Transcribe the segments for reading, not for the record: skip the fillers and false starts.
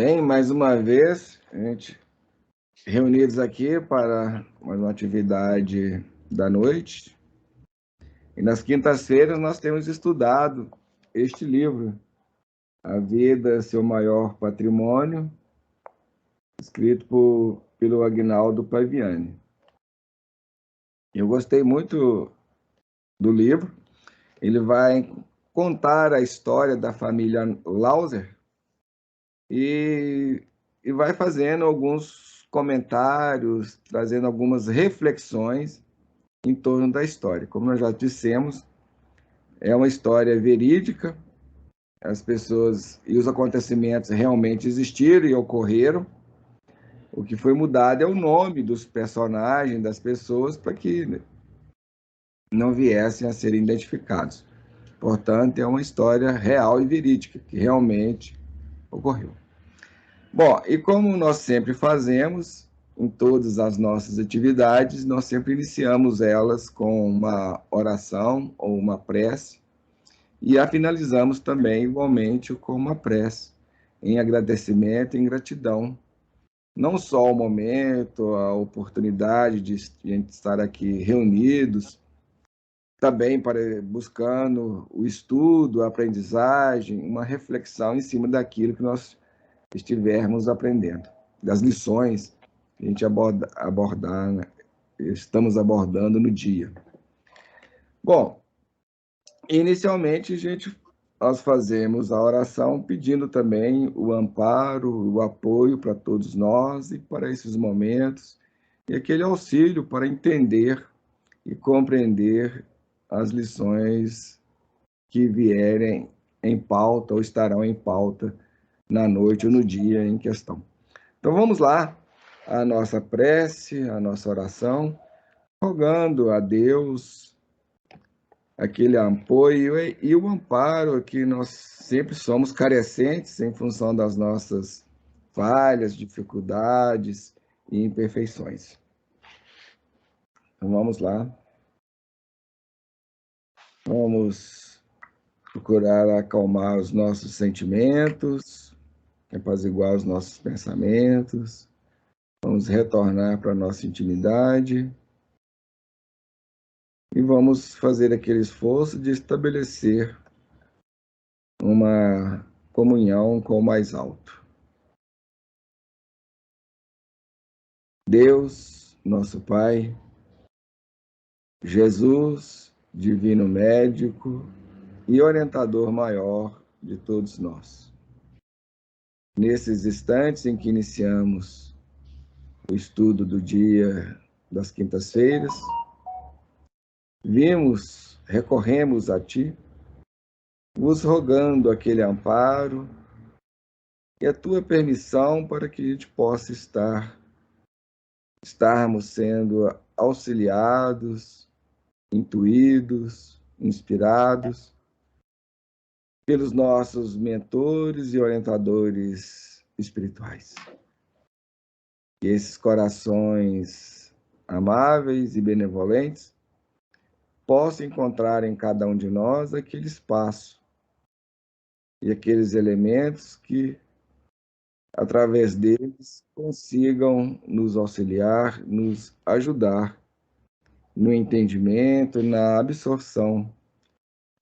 Bem, mais uma vez, a gente reunidos aqui para mais uma atividade da noite. E nas quintas-feiras nós temos estudado este livro, A Vida, Seu Maior Patrimônio, escrito pelo Aguinaldo Paviani. Eu gostei muito do livro. Ele vai contar a história da família Lauser e, e vai fazendo alguns comentários, trazendo algumas reflexões em torno da história. Como nós já dissemos, é uma história verídica, as pessoas e os acontecimentos realmente existiram e ocorreram. O que foi mudado é o nome dos personagens, das pessoas, para que não viessem a serem identificados. Portanto, é uma história real e verídica, que realmente ocorreu. Bom, e como nós sempre fazemos, em todas as nossas atividades, nós sempre iniciamos elas com uma oração ou uma prece, e a finalizamos também, igualmente, com uma prece, em agradecimento e em gratidão. Não só o momento, a oportunidade de estar aqui reunidos, também para buscando o estudo, a aprendizagem, uma reflexão em cima daquilo que nós estivermos aprendendo, das lições que a gente abordar, né? Estamos abordando no dia. Bom, inicialmente nós fazemos a oração pedindo também o amparo, o apoio para todos nós e para esses momentos, e aquele auxílio para entender e compreender as lições que vierem em pauta ou estarão em pauta na noite ou no dia em questão. Então vamos lá, a nossa prece, a nossa oração, rogando a Deus aquele apoio e o amparo que nós sempre somos carecentes em função das nossas falhas, dificuldades e imperfeições. Então vamos lá. Vamos procurar acalmar os nossos sentimentos, apaziguar os nossos pensamentos. Vamos retornar para a nossa intimidade e vamos fazer aquele esforço de estabelecer uma comunhão com o mais alto. Deus, nosso Pai, Jesus, divino médico e orientador maior de todos nós. Nesses instantes em que iniciamos o estudo do dia das quintas-feiras, recorremos a Ti, vos rogando aquele amparo e a Tua permissão para que a gente possa estarmos sendo auxiliados, intuídos, inspirados pelos nossos mentores e orientadores espirituais. Que esses corações amáveis e benevolentes possam encontrar em cada um de nós aquele espaço e aqueles elementos que, através deles, consigam nos auxiliar, nos ajudar no entendimento, na absorção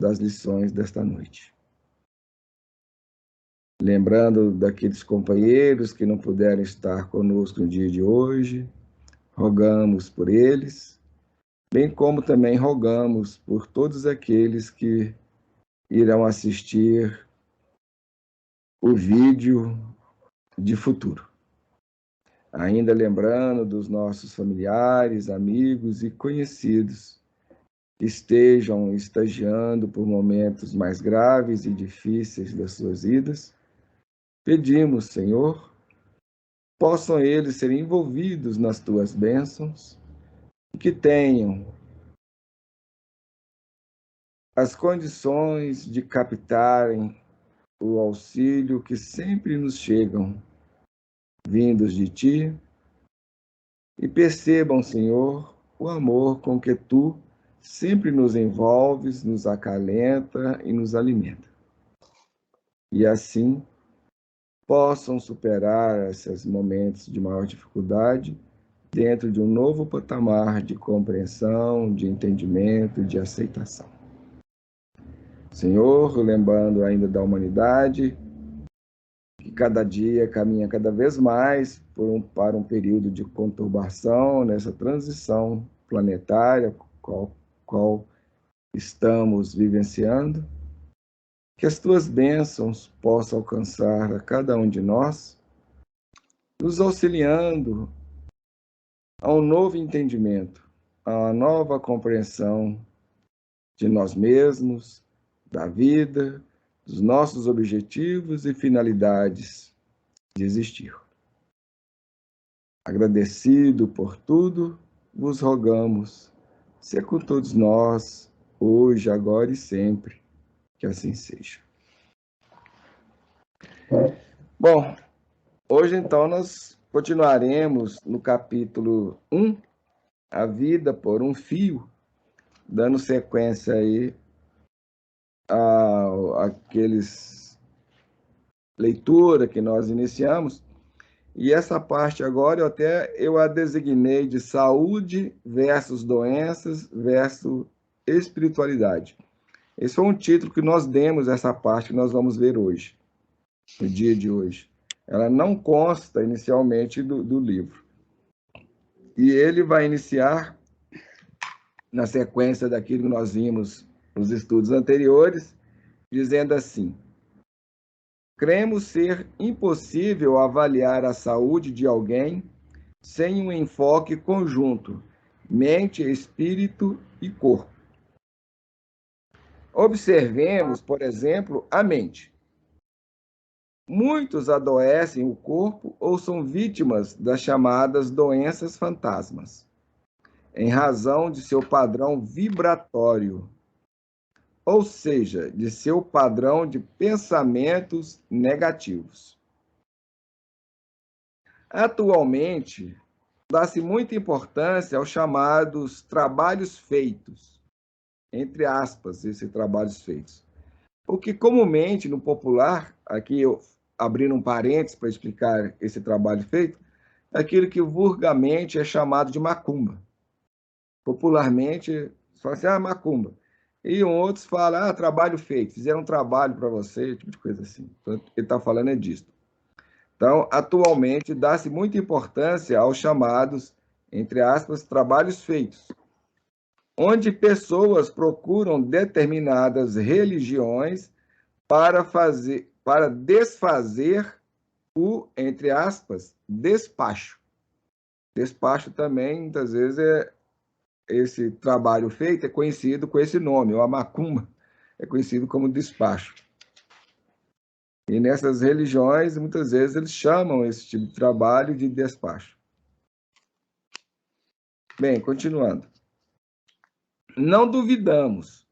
das lições desta noite. Lembrando daqueles companheiros que não puderam estar conosco no dia de hoje, rogamos por eles, bem como também rogamos por todos aqueles que irão assistir o vídeo de futuro. Ainda lembrando dos nossos familiares, amigos e conhecidos que estejam estagiando por momentos mais graves e difíceis das suas vidas, pedimos, Senhor, possam eles ser envolvidos nas tuas bênçãos e que tenham as condições de captarem o auxílio que sempre nos chegam, vindos de ti, e percebam, Senhor, o amor com que tu sempre nos envolves, nos acalenta e nos alimenta. E assim, possam superar esses momentos de maior dificuldade dentro de um novo patamar de compreensão, de entendimento, de aceitação. Senhor, lembrando ainda da humanidade, que cada dia caminha cada vez mais para um período de conturbação nessa transição planetária, qual estamos vivenciando, que as tuas bênçãos possam alcançar a cada um de nós, nos auxiliando a um novo entendimento, a uma nova compreensão de nós mesmos, da vida, dos nossos objetivos e finalidades de existir. Agradecido por tudo, vos rogamos, ser com todos nós, hoje, agora e sempre, que assim seja. Bom, hoje então nós continuaremos no capítulo 1, A Vida por um Fio, dando sequência aí àqueles leitura que nós iniciamos. E essa parte agora eu a designei de saúde versus doenças versus espiritualidade. Esse foi um título que nós demos a essa parte que nós vamos ver hoje, no dia de hoje. Ela não consta inicialmente do livro. E ele vai iniciar, na sequência daquilo que nós vimos nos estudos anteriores, dizendo assim: cremos ser impossível avaliar a saúde de alguém sem um enfoque conjunto, mente, espírito e corpo. Observemos, por exemplo, a mente. Muitos adoecem o corpo ou são vítimas das chamadas doenças fantasmas, em razão de seu padrão vibratório, ou seja, de seu padrão de pensamentos negativos. Atualmente, dá-se muita importância aos chamados trabalhos feitos, entre aspas, esses trabalhos feitos. O que comumente, no popular, aqui eu abrindo um parênteses para explicar esse trabalho feito, é aquilo que vulgarmente é chamado de macumba. Popularmente, fala assim, macumba. E outros falam, trabalho feito, fizeram um trabalho para você, tipo de coisa assim. Então, ele está falando é disso. Então, atualmente, dá-se muita importância aos chamados, entre aspas, trabalhos feitos, onde pessoas procuram determinadas religiões para desfazer o, entre aspas, despacho. Despacho também, muitas vezes, esse trabalho feito é conhecido com esse nome, o macumba, é conhecido como despacho. E nessas religiões, muitas vezes, eles chamam esse tipo de trabalho de despacho. Bem, continuando. Não duvidamos,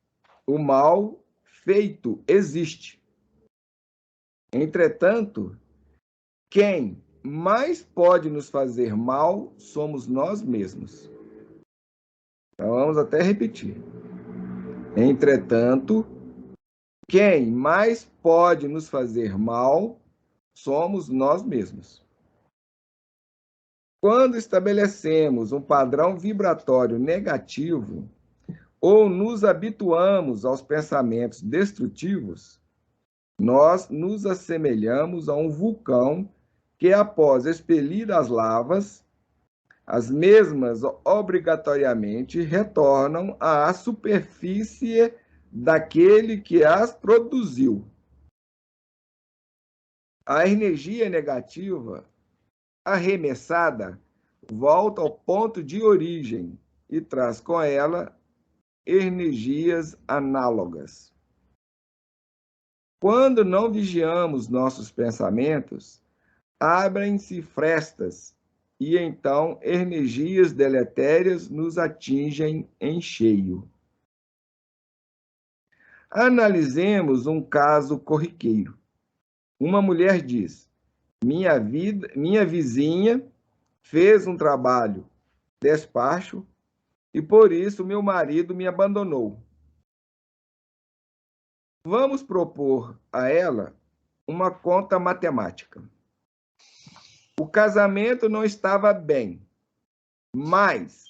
o mal feito existe. Entretanto, quem mais pode nos fazer mal somos nós mesmos. Então, vamos até repetir. Entretanto, quem mais pode nos fazer mal somos nós mesmos. Quando estabelecemos um padrão vibratório negativo ou nos habituamos aos pensamentos destrutivos, nós nos assemelhamos a um vulcão que, após expelir as lavas, as mesmas obrigatoriamente retornam à superfície daquele que as produziu. A energia negativa arremessada volta ao ponto de origem e traz com ela energias análogas. Quando não vigiamos nossos pensamentos, abrem-se frestas e então energias deletérias nos atingem em cheio. Analisemos um caso corriqueiro. Uma mulher diz: minha vizinha fez um trabalho despacho e por isso meu marido me abandonou. Vamos propor a ela uma conta matemática. O casamento não estava bem, mas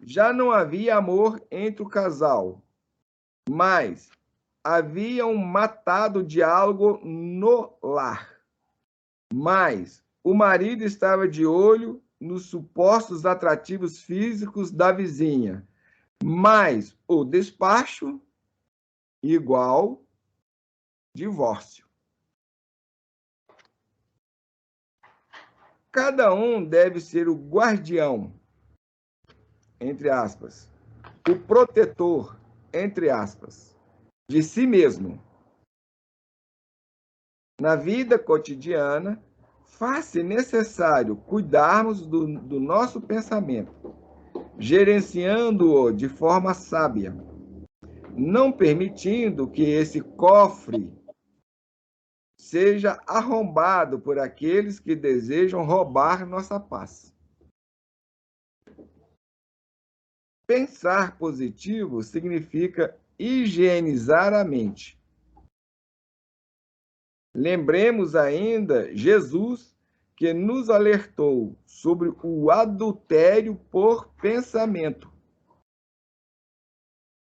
já não havia amor entre o casal, mas havia um matado diálogo no lar. Mas o marido estava de olho nos supostos atrativos físicos da vizinha, mas o despacho igual divórcio. Cada um deve ser o guardião, entre aspas, o protetor, entre aspas, de si mesmo. Na vida cotidiana, faz-se necessário cuidarmos do nosso pensamento, gerenciando-o de forma sábia, não permitindo que esse cofre seja arrombado por aqueles que desejam roubar nossa paz. Pensar positivo significa higienizar a mente. Lembremos ainda Jesus, que nos alertou sobre o adultério por pensamento.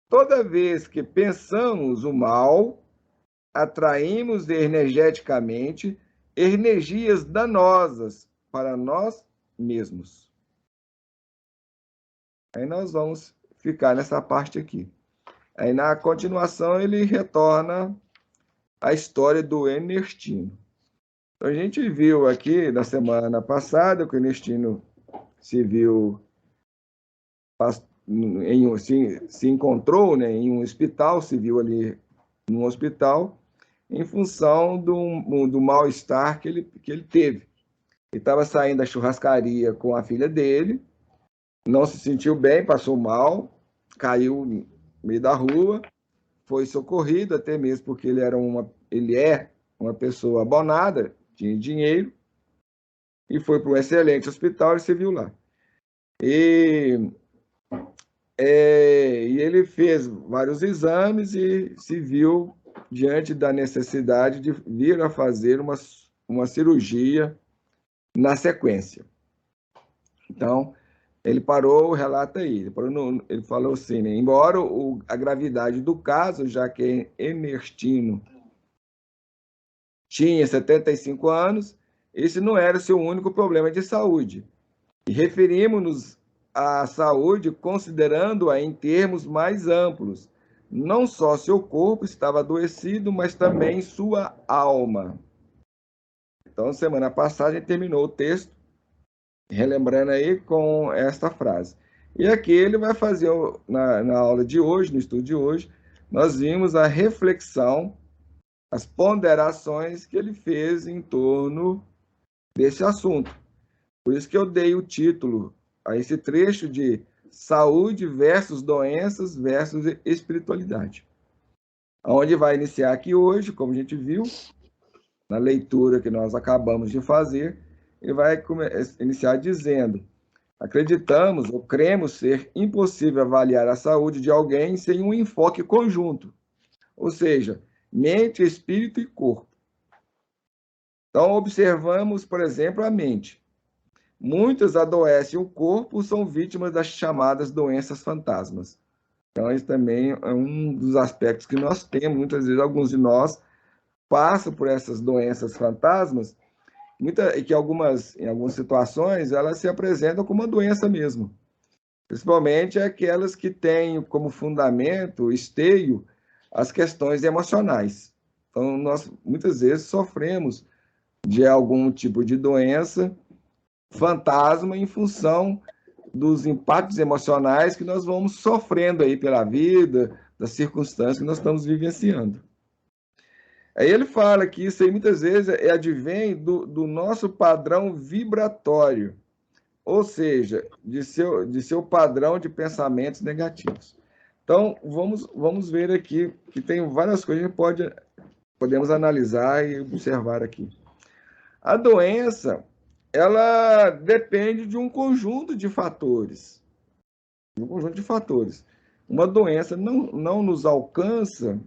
Toda vez que pensamos o mal, atraímos energeticamente energias danosas para nós mesmos. Aí nós vamos ficar nessa parte aqui. Aí na continuação ele retorna à história do Ernestino. Então, a gente viu aqui na semana passada que o Ernestino se viu, se encontrou, né, em um hospital, se viu ali num hospital, em função do mal-estar que ele teve. Ele estava saindo da churrascaria com a filha dele, não se sentiu bem, passou mal, caiu no meio da rua, foi socorrido, até mesmo porque ele é uma pessoa abonada, tinha dinheiro, e foi para um excelente hospital e se viu lá. E ele fez vários exames e se viu diante da necessidade de vir a fazer uma cirurgia na sequência. Então, ele parou, relata aí, ele falou assim, né, embora a gravidade do caso, já que Ernestino tinha 75 anos, esse não era o seu único problema de saúde. E referimos-nos à saúde considerando-a em termos mais amplos. Não só seu corpo estava adoecido, mas também sua alma. Então, semana passada, a gente terminou o texto, relembrando aí com esta frase. E aqui ele vai fazer, na aula de hoje, no estudo de hoje, nós vimos a reflexão, as ponderações que ele fez em torno desse assunto. Por isso que eu dei o título a esse trecho de saúde versus doenças versus espiritualidade. Onde vai iniciar aqui hoje, como a gente viu, na leitura que nós acabamos de fazer, ele vai iniciar dizendo: acreditamos ou cremos ser impossível avaliar a saúde de alguém sem um enfoque conjunto, ou seja, mente, espírito e corpo. Então, observamos, por exemplo, a mente. Muitas adoecem o corpo, são vítimas das chamadas doenças fantasmas. Então, isso também é um dos aspectos que nós temos. Muitas vezes, alguns de nós passam por essas doenças fantasmas, e que em algumas situações, elas se apresentam como uma doença mesmo. Principalmente aquelas que têm como fundamento, esteio, as questões emocionais. Então, nós muitas vezes sofremos de algum tipo de doença fantasma em função dos impactos emocionais que nós vamos sofrendo aí pela vida, das circunstâncias que nós estamos vivenciando. Aí ele fala que isso aí muitas vezes advém do nosso padrão vibratório, ou seja, de seu padrão de pensamentos negativos. Então, vamos ver aqui que tem várias coisas que podemos analisar e observar aqui. A doença, ela depende de um conjunto de fatores. Uma doença não nos alcança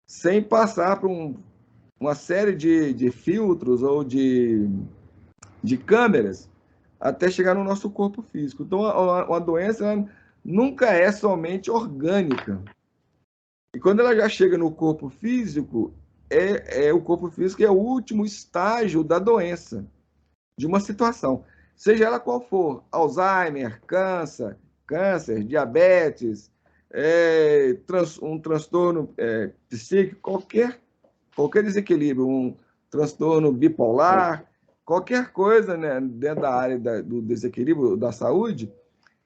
sem passar por uma série de filtros ou de câmeras até chegar no nosso corpo físico. Então, uma doença nunca é somente orgânica. E quando ela já chega no corpo físico, o corpo físico é o último estágio da doença, de uma situação. Seja ela qual for, Alzheimer, câncer, diabetes, um transtorno psíquico, qualquer desequilíbrio, um transtorno bipolar, qualquer coisa, né, dentro da área do desequilíbrio da saúde,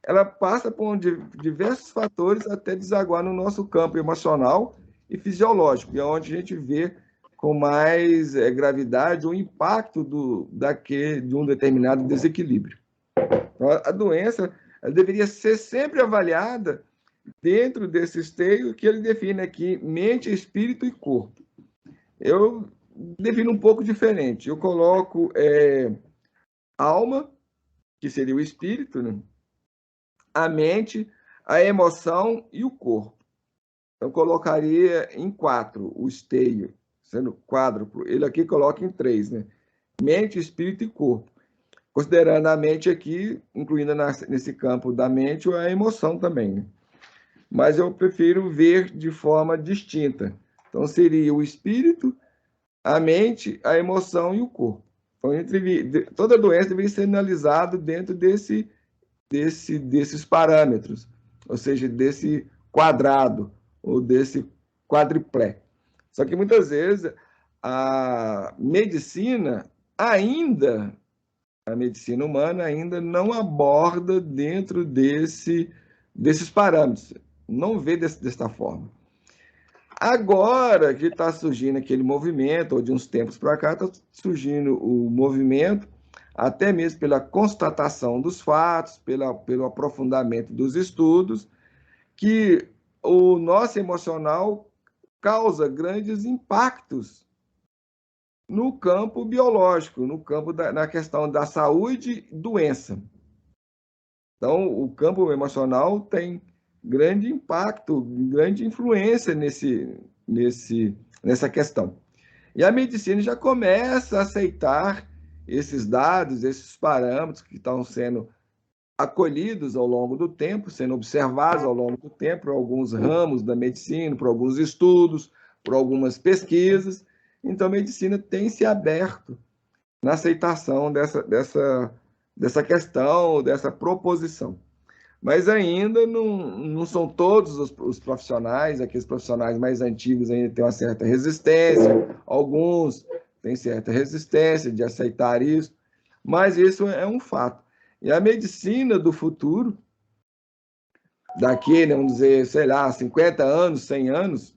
ela passa por diversos fatores até desaguar no nosso campo emocional e fisiológico, e é onde a gente vê com mais gravidade o impacto de um determinado desequilíbrio. Então, a doença deveria ser sempre avaliada dentro desse esteio que ele define aqui, mente, espírito e corpo. Eu defino um pouco diferente. Eu coloco alma, que seria o espírito, né? A mente, a emoção e o corpo. Eu colocaria em 4 o esteio, sendo quádruplo. Ele aqui coloca em 3, né? Mente, espírito e corpo. Considerando a mente aqui, incluindo nesse campo da mente a emoção também, né? Mas eu prefiro ver de forma distinta. Então, seria o espírito, a mente, a emoção e o corpo. Então, toda doença deveria ser analisada dentro desses parâmetros, ou seja, desse quadrado ou desse quadriplé. Só que muitas vezes a medicina a medicina humana ainda não aborda dentro desses parâmetros, não vê desta forma. Agora que está surgindo aquele movimento, ou de uns tempos para cá, está surgindo o movimento, até mesmo pela constatação dos fatos, pelo aprofundamento dos estudos, que o nosso emocional causa grandes impactos no campo biológico, no campo na questão da saúde e doença. Então, o campo emocional tem grande impacto, grande influência nessa questão. E a medicina já começa a aceitar esses dados, esses parâmetros que estão sendo acolhidos ao longo do tempo, sendo observados ao longo do tempo por alguns ramos da medicina, por alguns estudos, por algumas pesquisas. Então, a medicina tem se aberto na aceitação dessa questão, dessa proposição. Mas ainda não são todos os profissionais, aqueles profissionais mais antigos ainda têm uma certa resistência, alguns têm certa resistência de aceitar isso, mas isso é um fato. E a medicina do futuro, daqui, vamos dizer, sei lá, 50 anos, 100 anos,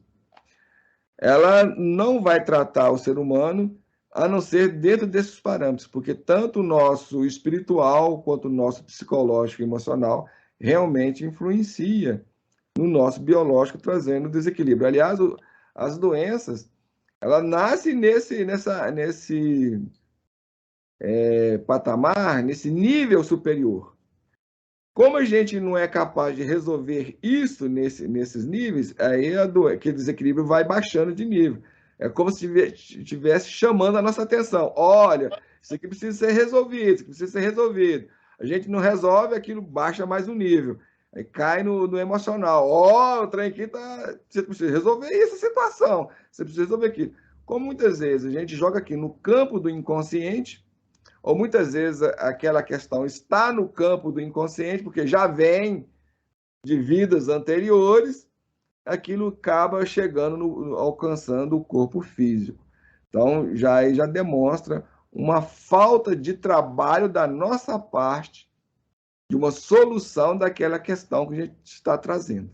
ela não vai tratar o ser humano a não ser dentro desses parâmetros, porque tanto o nosso espiritual quanto o nosso psicológico e emocional realmente influencia no nosso biológico, trazendo desequilíbrio. Aliás, as doenças, ela nasce nesse patamar, nesse nível superior. Como a gente não é capaz de resolver isso nesses níveis, aí aquele desequilíbrio vai baixando de nível. É como se estivesse chamando a nossa atenção. Olha, isso aqui precisa ser resolvido, isso aqui precisa ser resolvido. A gente não resolve, aquilo baixa mais um nível. Aí cai no emocional. O trem aqui tá. Você precisa resolver essa situação. Você precisa resolver aquilo. Como muitas vezes a gente joga aqui no campo do inconsciente, ou muitas vezes aquela questão está no campo do inconsciente, porque já vem de vidas anteriores, aquilo acaba chegando, alcançando o corpo físico. Então, já demonstra uma falta de trabalho da nossa parte de uma solução daquela questão que a gente está trazendo.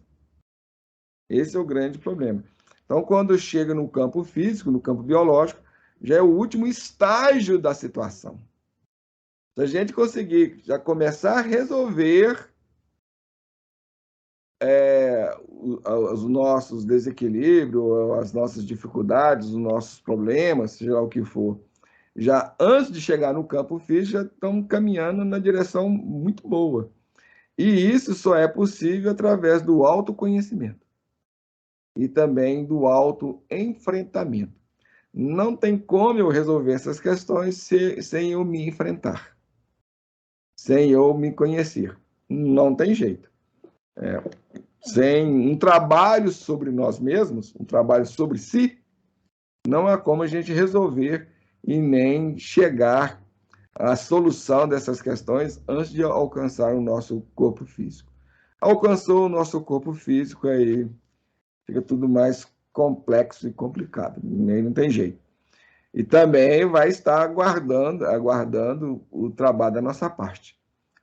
Esse é o grande problema. Então, quando chega no campo físico, no campo biológico, já é o último estágio da situação. Se a gente conseguir já começar a resolver os nossos desequilíbrios, as nossas dificuldades, os nossos problemas, seja lá o que for, já antes de chegar no campo físico, já estamos caminhando na direção muito boa. E isso só é possível através do autoconhecimento e também do autoenfrentamento. Não tem como eu resolver essas questões sem eu me enfrentar, sem eu me conhecer. Não tem jeito. Sem um trabalho sobre nós mesmos, um trabalho sobre si, não há como a gente resolver e nem chegar à solução dessas questões antes de alcançar o nosso corpo físico. Alcançou o nosso corpo físico, aí fica tudo mais complexo e complicado, nem não tem jeito. E também vai estar aguardando o trabalho da nossa parte.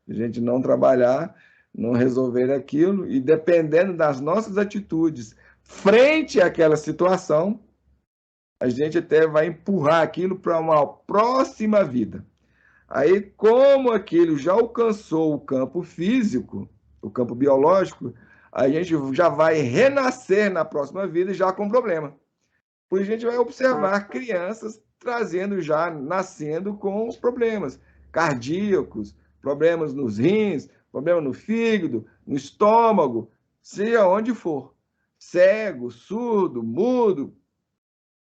A gente não trabalhar, não resolver aquilo, e dependendo das nossas atitudes frente àquela situação, a gente até vai empurrar aquilo para uma próxima vida. Aí, como aquilo já alcançou o campo físico, o campo biológico, a gente já vai renascer na próxima vida já com problema. Por isso a gente vai observar crianças trazendo já, nascendo com problemas cardíacos, problemas nos rins, problema no fígado, no estômago, seja onde for. Cego, surdo, mudo,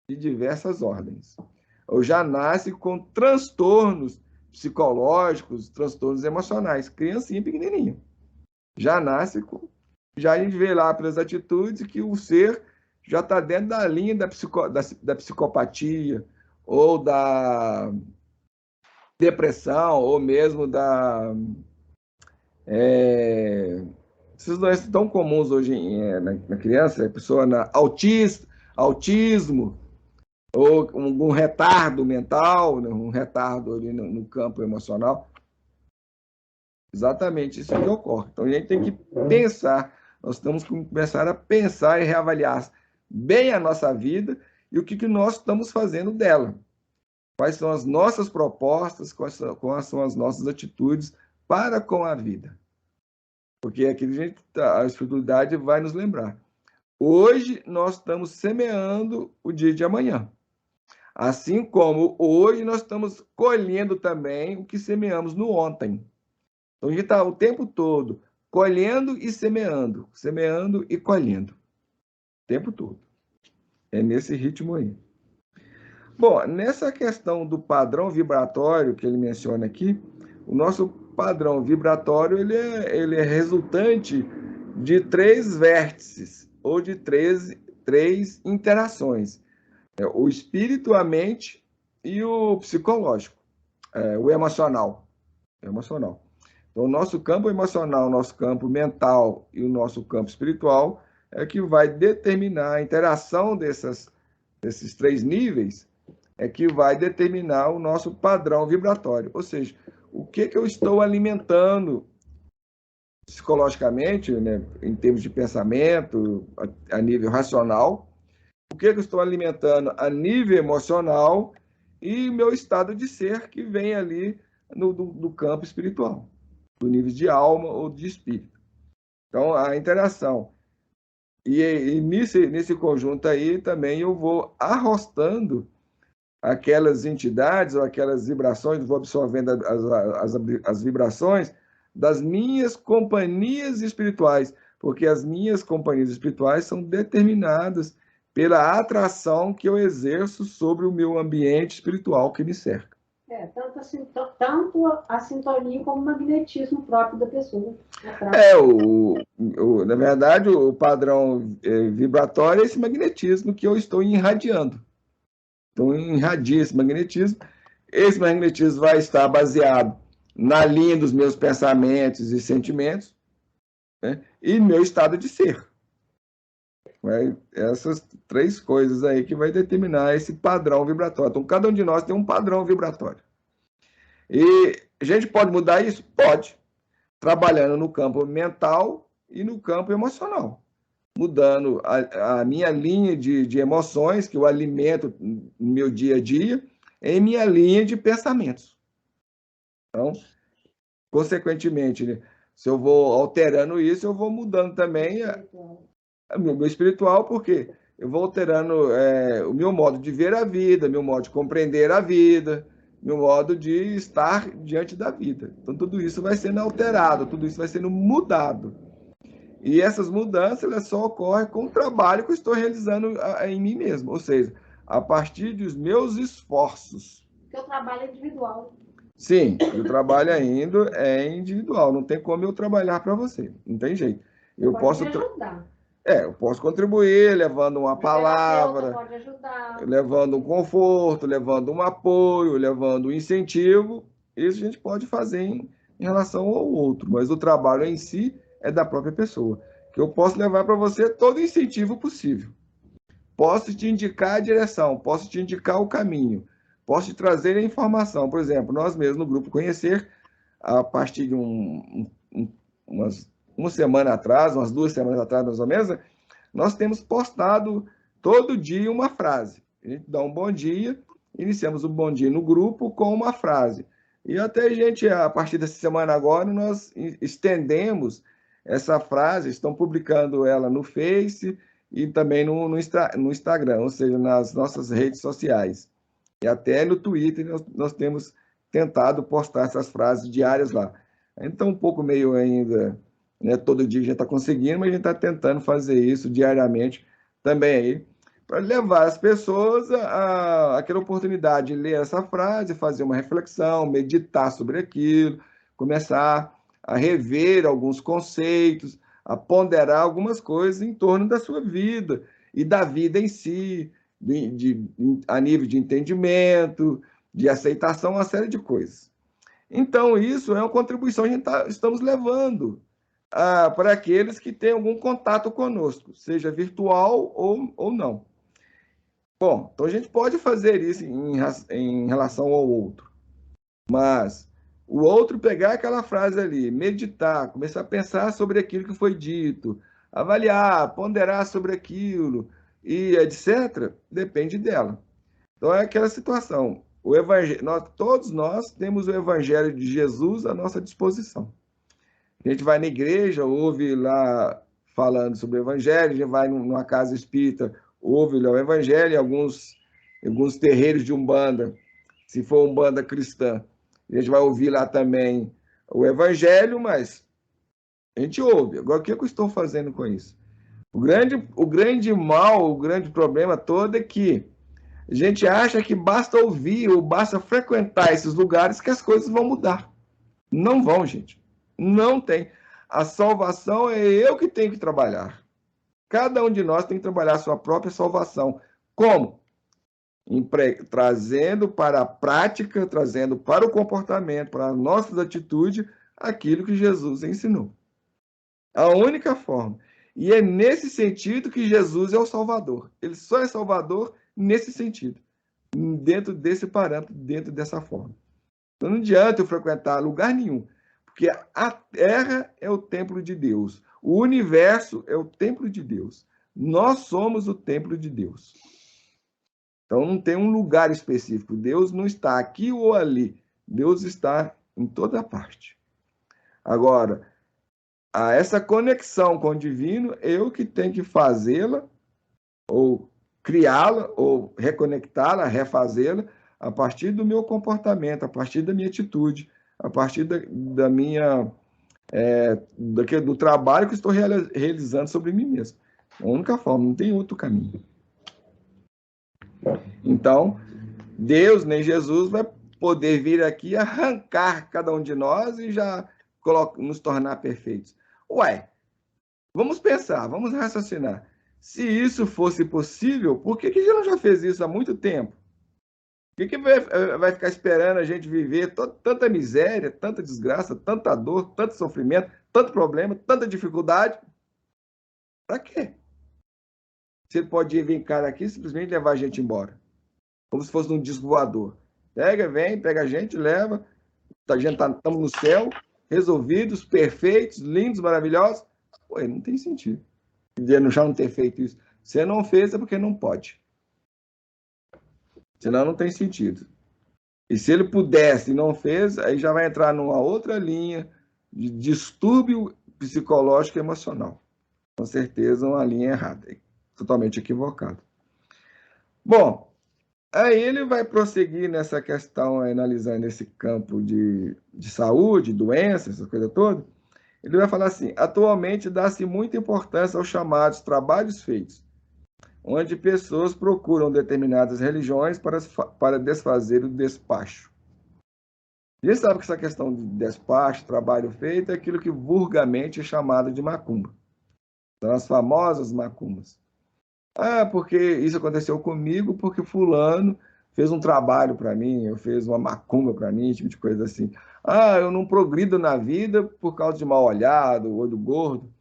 de diversas ordens. Ou já nasce com transtornos psicológicos, transtornos emocionais. Criancinha pequenininha. Já nasce com... Já a gente vê lá pelas atitudes que o ser já está dentro da linha da psicopatia, ou da depressão, ou mesmo da... esses doenças tão comuns hoje na criança, a pessoa autismo, ou um retardo mental, um retardo ali no campo emocional. Exatamente isso que ocorre. Então, a gente tem que pensar, nós temos que começar a pensar e reavaliar bem a nossa vida e o que nós estamos fazendo dela. Quais são as nossas propostas, quais são as nossas atitudes para com a vida. Porque aqui a espiritualidade vai nos lembrar. Hoje nós estamos semeando o dia de amanhã. Assim como hoje nós estamos colhendo também o que semeamos no ontem. Então, a gente está o tempo todo colhendo e semeando e colhendo. O tempo todo. É nesse ritmo aí. Bom, nessa questão do padrão vibratório que ele menciona aqui, o nosso padrão vibratório ele é resultante de 3 vértices, ou de três interações. O espírito, a mente e o psicológico, o emocional. Então, o nosso campo emocional, o nosso campo mental e o nosso campo espiritual é que vai determinar a interação desses 3 níveis, é que vai determinar o nosso padrão vibratório. Ou seja, o que eu estou alimentando psicologicamente, né, em termos de pensamento, a nível racional, o que eu estou alimentando a nível emocional e meu estado de ser que vem ali do campo espiritual, do nível de alma ou de espírito. Então, a interação. E nesse conjunto aí também eu vou arrostando aquelas entidades ou aquelas vibrações, vou absorvendo as vibrações das minhas companhias espirituais, porque as minhas companhias espirituais são determinadas pela atração que eu exerço sobre o meu ambiente espiritual que me cerca. Tanto a sintonia como o magnetismo próprio da pessoa. Na verdade, o padrão vibratório é esse magnetismo que eu estou irradiando. Então, irradia esse magnetismo. Esse magnetismo vai estar baseado na linha dos meus pensamentos e sentimentos, né? E meu estado de ser. Essas 3 coisas aí que vai determinar esse padrão vibratório. Então, cada um de nós tem um padrão vibratório. E a gente pode mudar isso? Pode. Trabalhando no campo mental e no campo emocional. Mudando a minha linha de emoções, que eu alimento no meu dia a dia, em minha linha de pensamentos. Então, consequentemente, né, se eu vou alterando isso, eu vou mudando também o meu espiritual, porque eu vou alterando o meu modo de ver a vida, meu modo de compreender a vida, meu modo de estar diante da vida. Então, tudo isso vai sendo alterado, tudo isso vai sendo mudado. E essas mudanças elas só ocorrem com o trabalho que eu estou realizando em mim mesmo. Ou seja, a partir dos meus esforços. Porque o trabalho é individual. Sim, o trabalho ainda é individual, não tem como eu trabalhar para você, não tem jeito. Eu posso ajudar. eu posso contribuir levando uma palavra, pode ajudar, levando um conforto, levando um apoio, levando um incentivo. Isso a gente pode fazer em relação ao outro, mas o trabalho em si é da própria pessoa. Que eu posso levar para você todo o incentivo possível. Posso te indicar a direção, posso te indicar o caminho, posso te trazer a informação. Por exemplo, nós mesmos no Grupo Conhecer, a partir de uma semana atrás, umas 2 semanas atrás, mais ou menos, nós temos postado todo dia uma frase. A gente dá um bom dia, iniciamos o bom dia no grupo com uma frase. E até a partir dessa semana agora, nós estendemos essa frase, estão publicando ela no Face e também no Instagram, ou seja, nas nossas redes sociais. E até no Twitter nós temos tentado postar essas frases diárias lá. Então, um pouco meio ainda, né, todo dia a gente está conseguindo, mas a gente está tentando fazer isso diariamente também aí, para levar as pessoas àquela oportunidade de ler essa frase, fazer uma reflexão, meditar sobre aquilo, começar a rever alguns conceitos, a ponderar algumas coisas em torno da sua vida e da vida em si, a nível de entendimento, de aceitação, uma série de coisas. Então, isso é uma contribuição que a gente estamos levando para aqueles que têm algum contato conosco, seja virtual ou não. Bom, então a gente pode fazer isso em relação ao outro, mas o outro pegar aquela frase ali, meditar, começar a pensar sobre aquilo que foi dito, avaliar, ponderar sobre aquilo e etc., depende dela. Então é aquela situação. O evangelho, todos nós temos o evangelho de Jesus à nossa disposição. A gente vai na igreja, ouve lá falando sobre o evangelho, a gente vai numa casa espírita, ouve lá o evangelho, em alguns terreiros de Umbanda, se for Umbanda cristã, a gente vai ouvir lá também o evangelho, mas a gente ouve. Agora, o que eu estou fazendo com isso? O grande mal, o grande problema todo é que a gente acha que basta ouvir ou basta frequentar esses lugares que as coisas vão mudar. Não vão, gente. Não tem. A salvação é eu que tenho que trabalhar. Cada um de nós tem que trabalhar a sua própria salvação. Como? Trazendo para a prática, trazendo para o comportamento, para as nossas atitudes, aquilo que Jesus ensinou. A única forma. E é nesse sentido que Jesus é o Salvador. Ele só é Salvador nesse sentido. Dentro desse parâmetro, dentro dessa forma. Então não adianta eu frequentar lugar nenhum. Porque a Terra é o templo de Deus. O universo é o templo de Deus. Nós somos o templo de Deus. Então não tem um lugar específico. Deus não está aqui ou ali. Deus está em toda parte. Agora, essa conexão com o divino, eu que tenho que fazê-la, ou criá-la, ou reconectá-la, refazê-la, a partir do meu comportamento, a partir da minha atitude, a partir da minha do trabalho que estou realizando sobre mim mesmo. A única forma, não tem outro caminho. Então, Deus, nem Jesus, vai poder vir aqui arrancar cada um de nós e já nos tornar perfeitos. Ué, vamos pensar, vamos raciocinar. Se isso fosse possível, por que Jesus já fez isso há muito tempo? Por que vai ficar esperando a gente viver tanta miséria, tanta desgraça, tanta dor, tanto sofrimento, tanto problema, tanta dificuldade? Para quê? Se ele pode vir cara aqui e simplesmente levar a gente embora. Como se fosse um disco voador. Pega a gente, leva. A gente estamos no céu, resolvidos, perfeitos, lindos, maravilhosos. Pô, não tem sentido. Ele já não ter feito isso. Se não fez, é porque não pode. Senão não tem sentido. E se ele pudesse e não fez, aí já vai entrar numa outra linha de distúrbio psicológico e emocional. Com certeza uma linha errada, totalmente equivocada. Bom, aí ele vai prosseguir nessa questão, analisando esse campo de saúde, doenças, essa coisa toda. Ele vai falar assim: atualmente dá-se muita importância aos chamados trabalhos feitos, onde pessoas procuram determinadas religiões para desfazer o despacho. A gente sabe que essa questão de despacho, trabalho feito, é aquilo que vulgarmente é chamado de macumba. São as famosas macumbas. Ah, porque isso aconteceu comigo, porque fulano fez um trabalho para mim, eu fiz uma macumba para mim, tipo de coisa assim. Ah, eu não progrido na vida por causa de mal olhado, olho gordo.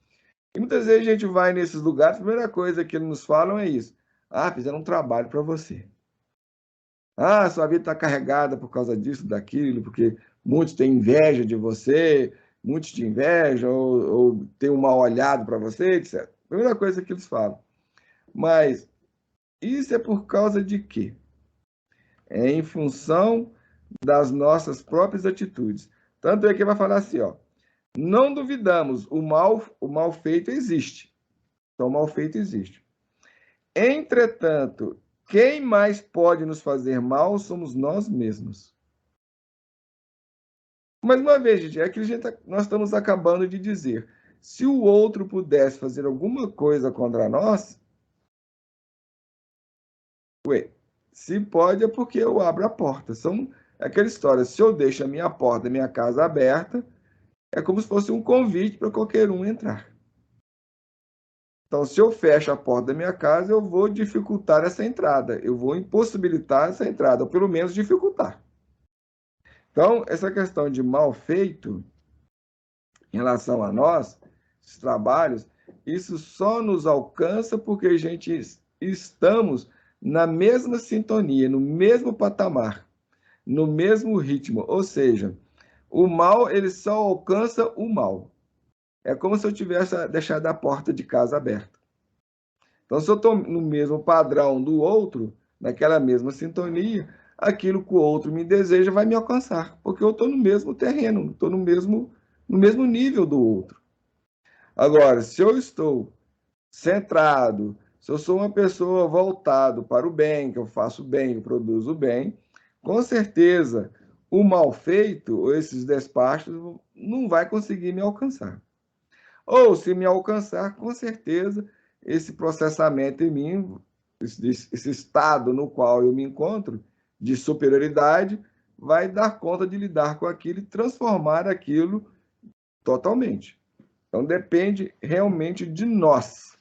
E muitas vezes a gente vai nesses lugares, a primeira coisa que eles nos falam é isso. Ah, fizeram um trabalho para você. Ah, sua vida está carregada por causa disso, daquilo, porque muitos têm inveja de você, muitos te invejam, ou têm um mal olhado para você, etc. Primeira coisa que eles falam. Mas isso é por causa de quê? É em função das nossas próprias atitudes. Tanto é que vai falar assim, ó, não duvidamos, o mal feito existe. Então, o mal feito existe. Entretanto, quem mais pode nos fazer mal somos nós mesmos. Mais uma vez, gente, é aquilo que nós estamos acabando de dizer. Se o outro pudesse fazer alguma coisa contra nós, se pode é porque eu abro a porta. São aquela história, se eu deixo a minha porta, a minha casa aberta, é como se fosse um convite para qualquer um entrar. Então, se eu fecho a porta da minha casa, eu vou dificultar essa entrada, eu vou impossibilitar essa entrada, ou pelo menos dificultar. Então, essa questão de mal feito em relação a nós, esses trabalhos, isso só nos alcança porque a gente estamos na mesma sintonia, no mesmo patamar, no mesmo ritmo. Ou seja, o mal, ele só alcança o mal. É como se eu tivesse deixado a porta de casa aberta. Então, se eu estou no mesmo padrão do outro, naquela mesma sintonia, aquilo que o outro me deseja vai me alcançar, porque eu estou no mesmo terreno, estou no mesmo nível do outro. Agora, se eu estou centrado, se eu sou uma pessoa voltado para o bem, que eu faço bem, eu produzo bem, com certeza o mal feito, ou esses despachos, não vai conseguir me alcançar. Ou se me alcançar, com certeza esse processamento em mim, esse estado no qual eu me encontro, de superioridade, vai dar conta de lidar com aquilo e transformar aquilo totalmente. Então depende realmente de nós.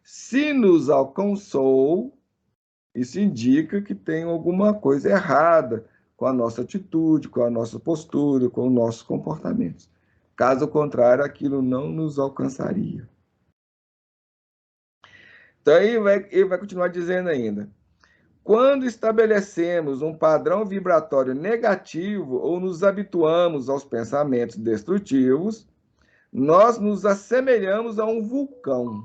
Se nos alcançou, isso indica que tem alguma coisa errada com a nossa atitude, com a nossa postura, com os nossos comportamentos. Caso contrário, aquilo não nos alcançaria. Então, ele vai continuar dizendo ainda. Quando estabelecemos um padrão vibratório negativo ou nos habituamos aos pensamentos destrutivos, nós nos assemelhamos a um vulcão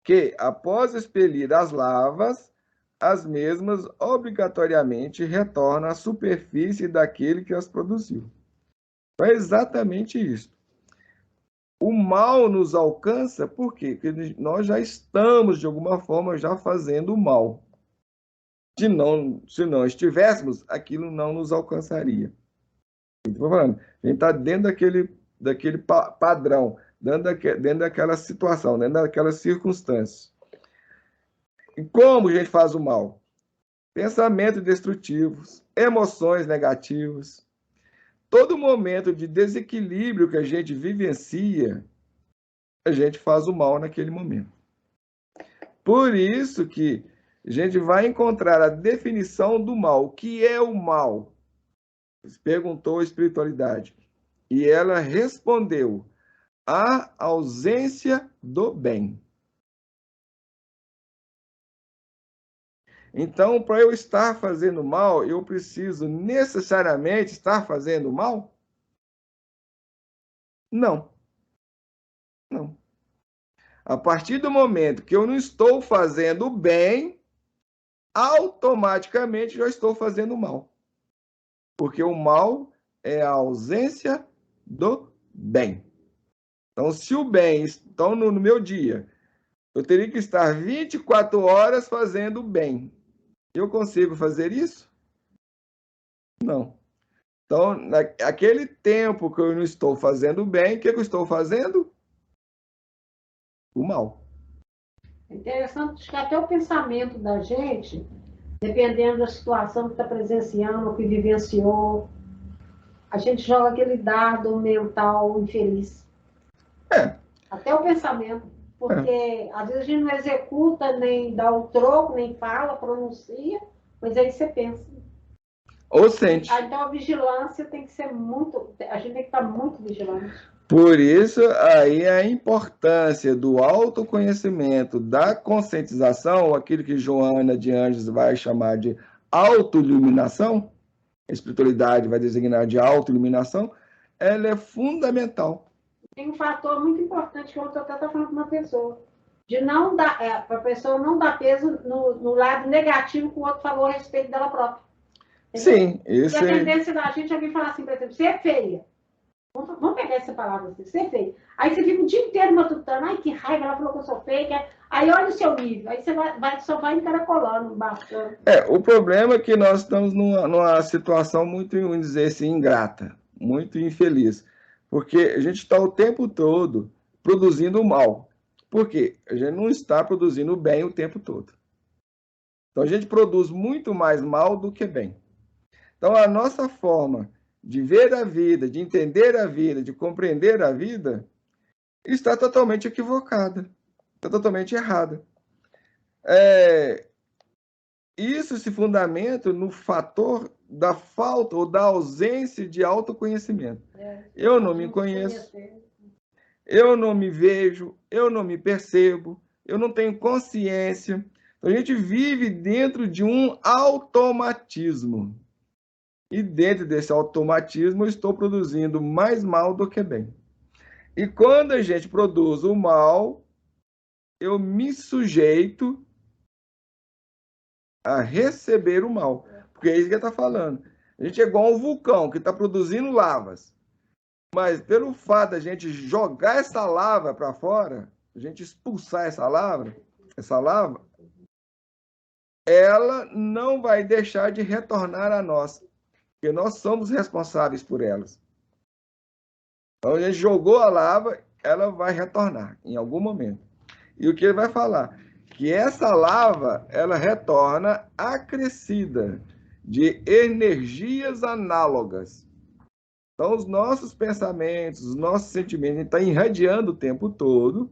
que, após expelir as lavas, as mesmas obrigatoriamente retornam à superfície daquele que as produziu. Então, é exatamente isso. O mal nos alcança por quê? Porque nós já estamos, de alguma forma, já fazendo o mal. Se não estivéssemos, aquilo não nos alcançaria. Estou falando, a gente está dentro daquele padrão, dentro daquela situação, dentro daquelas circunstâncias. E como a gente faz o mal? Pensamentos destrutivos, emoções negativas. Todo momento de desequilíbrio que a gente vivencia, a gente faz o mal naquele momento. Por isso que a gente vai encontrar a definição do mal. O que é o mal? Perguntou a espiritualidade. E ela respondeu: a ausência do bem. Então, para eu estar fazendo mal, eu preciso necessariamente estar fazendo mal? Não. Não. A partir do momento que eu não estou fazendo bem, automaticamente já estou fazendo mal. Porque o mal é a ausência do bem. Então, se o bem está no meu dia, eu teria que estar 24 horas fazendo bem. Eu consigo fazer isso? Não. Então, naquele tempo que eu não estou fazendo bem, o que eu estou fazendo? O mal. É interessante que até o pensamento da gente, dependendo da situação que está presenciando, que vivenciou, a gente joga aquele dado mental infeliz. Até o pensamento. Porque às vezes a gente não executa, nem dá o troco, nem fala, pronuncia, mas aí você pensa. Ou sente. Então a vigilância tem que ser muito. A gente tem que estar muito vigilante. Por isso, aí a importância do autoconhecimento, da conscientização, aquilo que Joana de Anjos vai chamar de autoiluminação, a espiritualidade vai designar de autoiluminação, ela é fundamental. Tem um fator muito importante que eu estou até falando com uma pessoa, de não dar, para a pessoa não dar peso no lado negativo que o outro falou a respeito dela própria. Entendeu? Sim, isso é. E a tendência da gente alguém falar assim, por exemplo, você é feia. Vamos pegar essa palavra, você é feia. Aí você fica o dia inteiro matutando, ai que raiva, ela falou que eu sou feia. Aí olha o seu nível, aí você só vai encaracolando, bastando. O problema é que nós estamos numa situação muito, vamos dizer assim, ingrata, muito infeliz. Porque a gente está o tempo todo produzindo mal. Por quê? A gente não está produzindo bem o tempo todo. Então a gente produz muito mais mal do que bem. Então a nossa forma de ver a vida, de entender a vida, de compreender a vida, está totalmente equivocada, está totalmente errada. Isso se fundamenta no fator da falta ou da ausência de autoconhecimento. Eu não me conheço, eu não me vejo, eu não me percebo, eu não tenho consciência. Então, a gente vive dentro de um automatismo. E dentro desse automatismo, eu estou produzindo mais mal do que bem. E quando a gente produz o mal, eu me sujeito a receber o mal. Porque é isso que ele está falando. A gente é igual um vulcão que está produzindo lavas. Mas pelo fato da gente jogar essa lava para fora, a gente expulsar essa lava, ela não vai deixar de retornar a nós. Porque nós somos responsáveis por elas. Então a gente jogou a lava, ela vai retornar em algum momento. E o que ele vai falar? Que essa lava, ela retorna acrescida de energias análogas. Então, os nossos pensamentos, os nossos sentimentos, a gente está irradiando o tempo todo,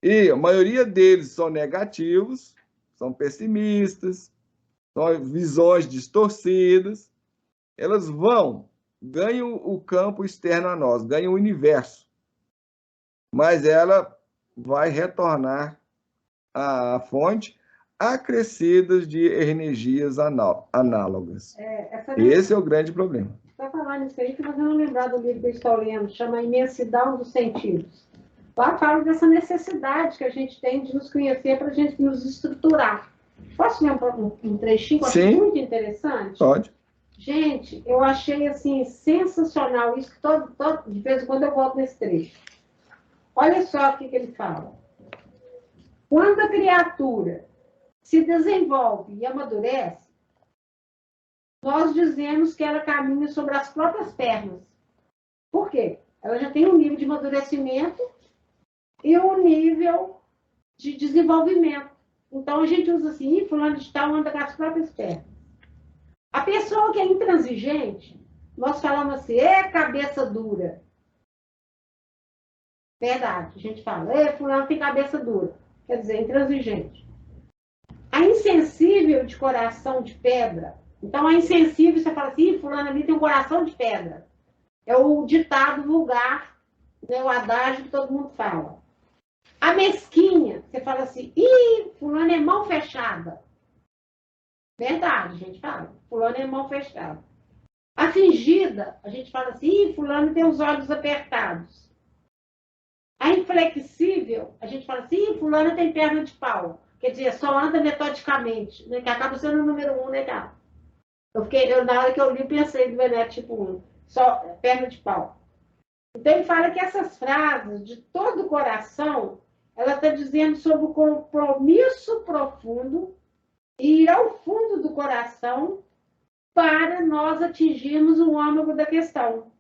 e a maioria deles são negativos, são pessimistas, são visões distorcidas, elas ganham o campo externo a nós, ganham o universo, mas ela vai retornar à fonte acrescidas de energias análogas. Esse é o grande problema. Para falar nisso aí, que nós vamos lembrar do livro que eu estou lendo, chama A Imensidão dos Sentidos. Lá fala dessa necessidade que a gente tem de nos conhecer para a gente nos estruturar. Posso ler um trechinho que eu acho muito interessante? Pode. Gente, eu achei assim sensacional isso, de vez em quando eu volto nesse trecho. Olha só o que ele fala. Quando a criatura se desenvolve e amadurece, nós dizemos que ela caminha sobre as próprias pernas. Por quê? Ela já tem um nível de amadurecimento e um nível de desenvolvimento. Então, a gente usa assim, fulano de tal anda com as próprias pernas. A pessoa que é intransigente, nós falamos assim, cabeça dura. Verdade, a gente fala, fulano tem cabeça dura. Quer dizer, intransigente. A insensível de coração de pedra. Então, a insensível, você fala assim, fulano ali tem um coração de pedra. É o ditado vulgar, né, o adágio que todo mundo fala. A mesquinha, você fala assim, fulano é mão fechada. Verdade, a gente fala, fulano é mão fechada. A fingida, a gente fala assim, fulano tem os olhos apertados. A inflexível, a gente fala assim, fulano tem perna de pau. Quer dizer, só anda metodicamente, né, que acaba sendo o número 1, né, cara? Na hora que eu li, pensei no Veneto tipo 1, só perna de pau. Então, ele fala que essas frases, de todo o coração, ela está dizendo sobre o compromisso profundo e ir ao fundo do coração para nós atingirmos o âmago da questão.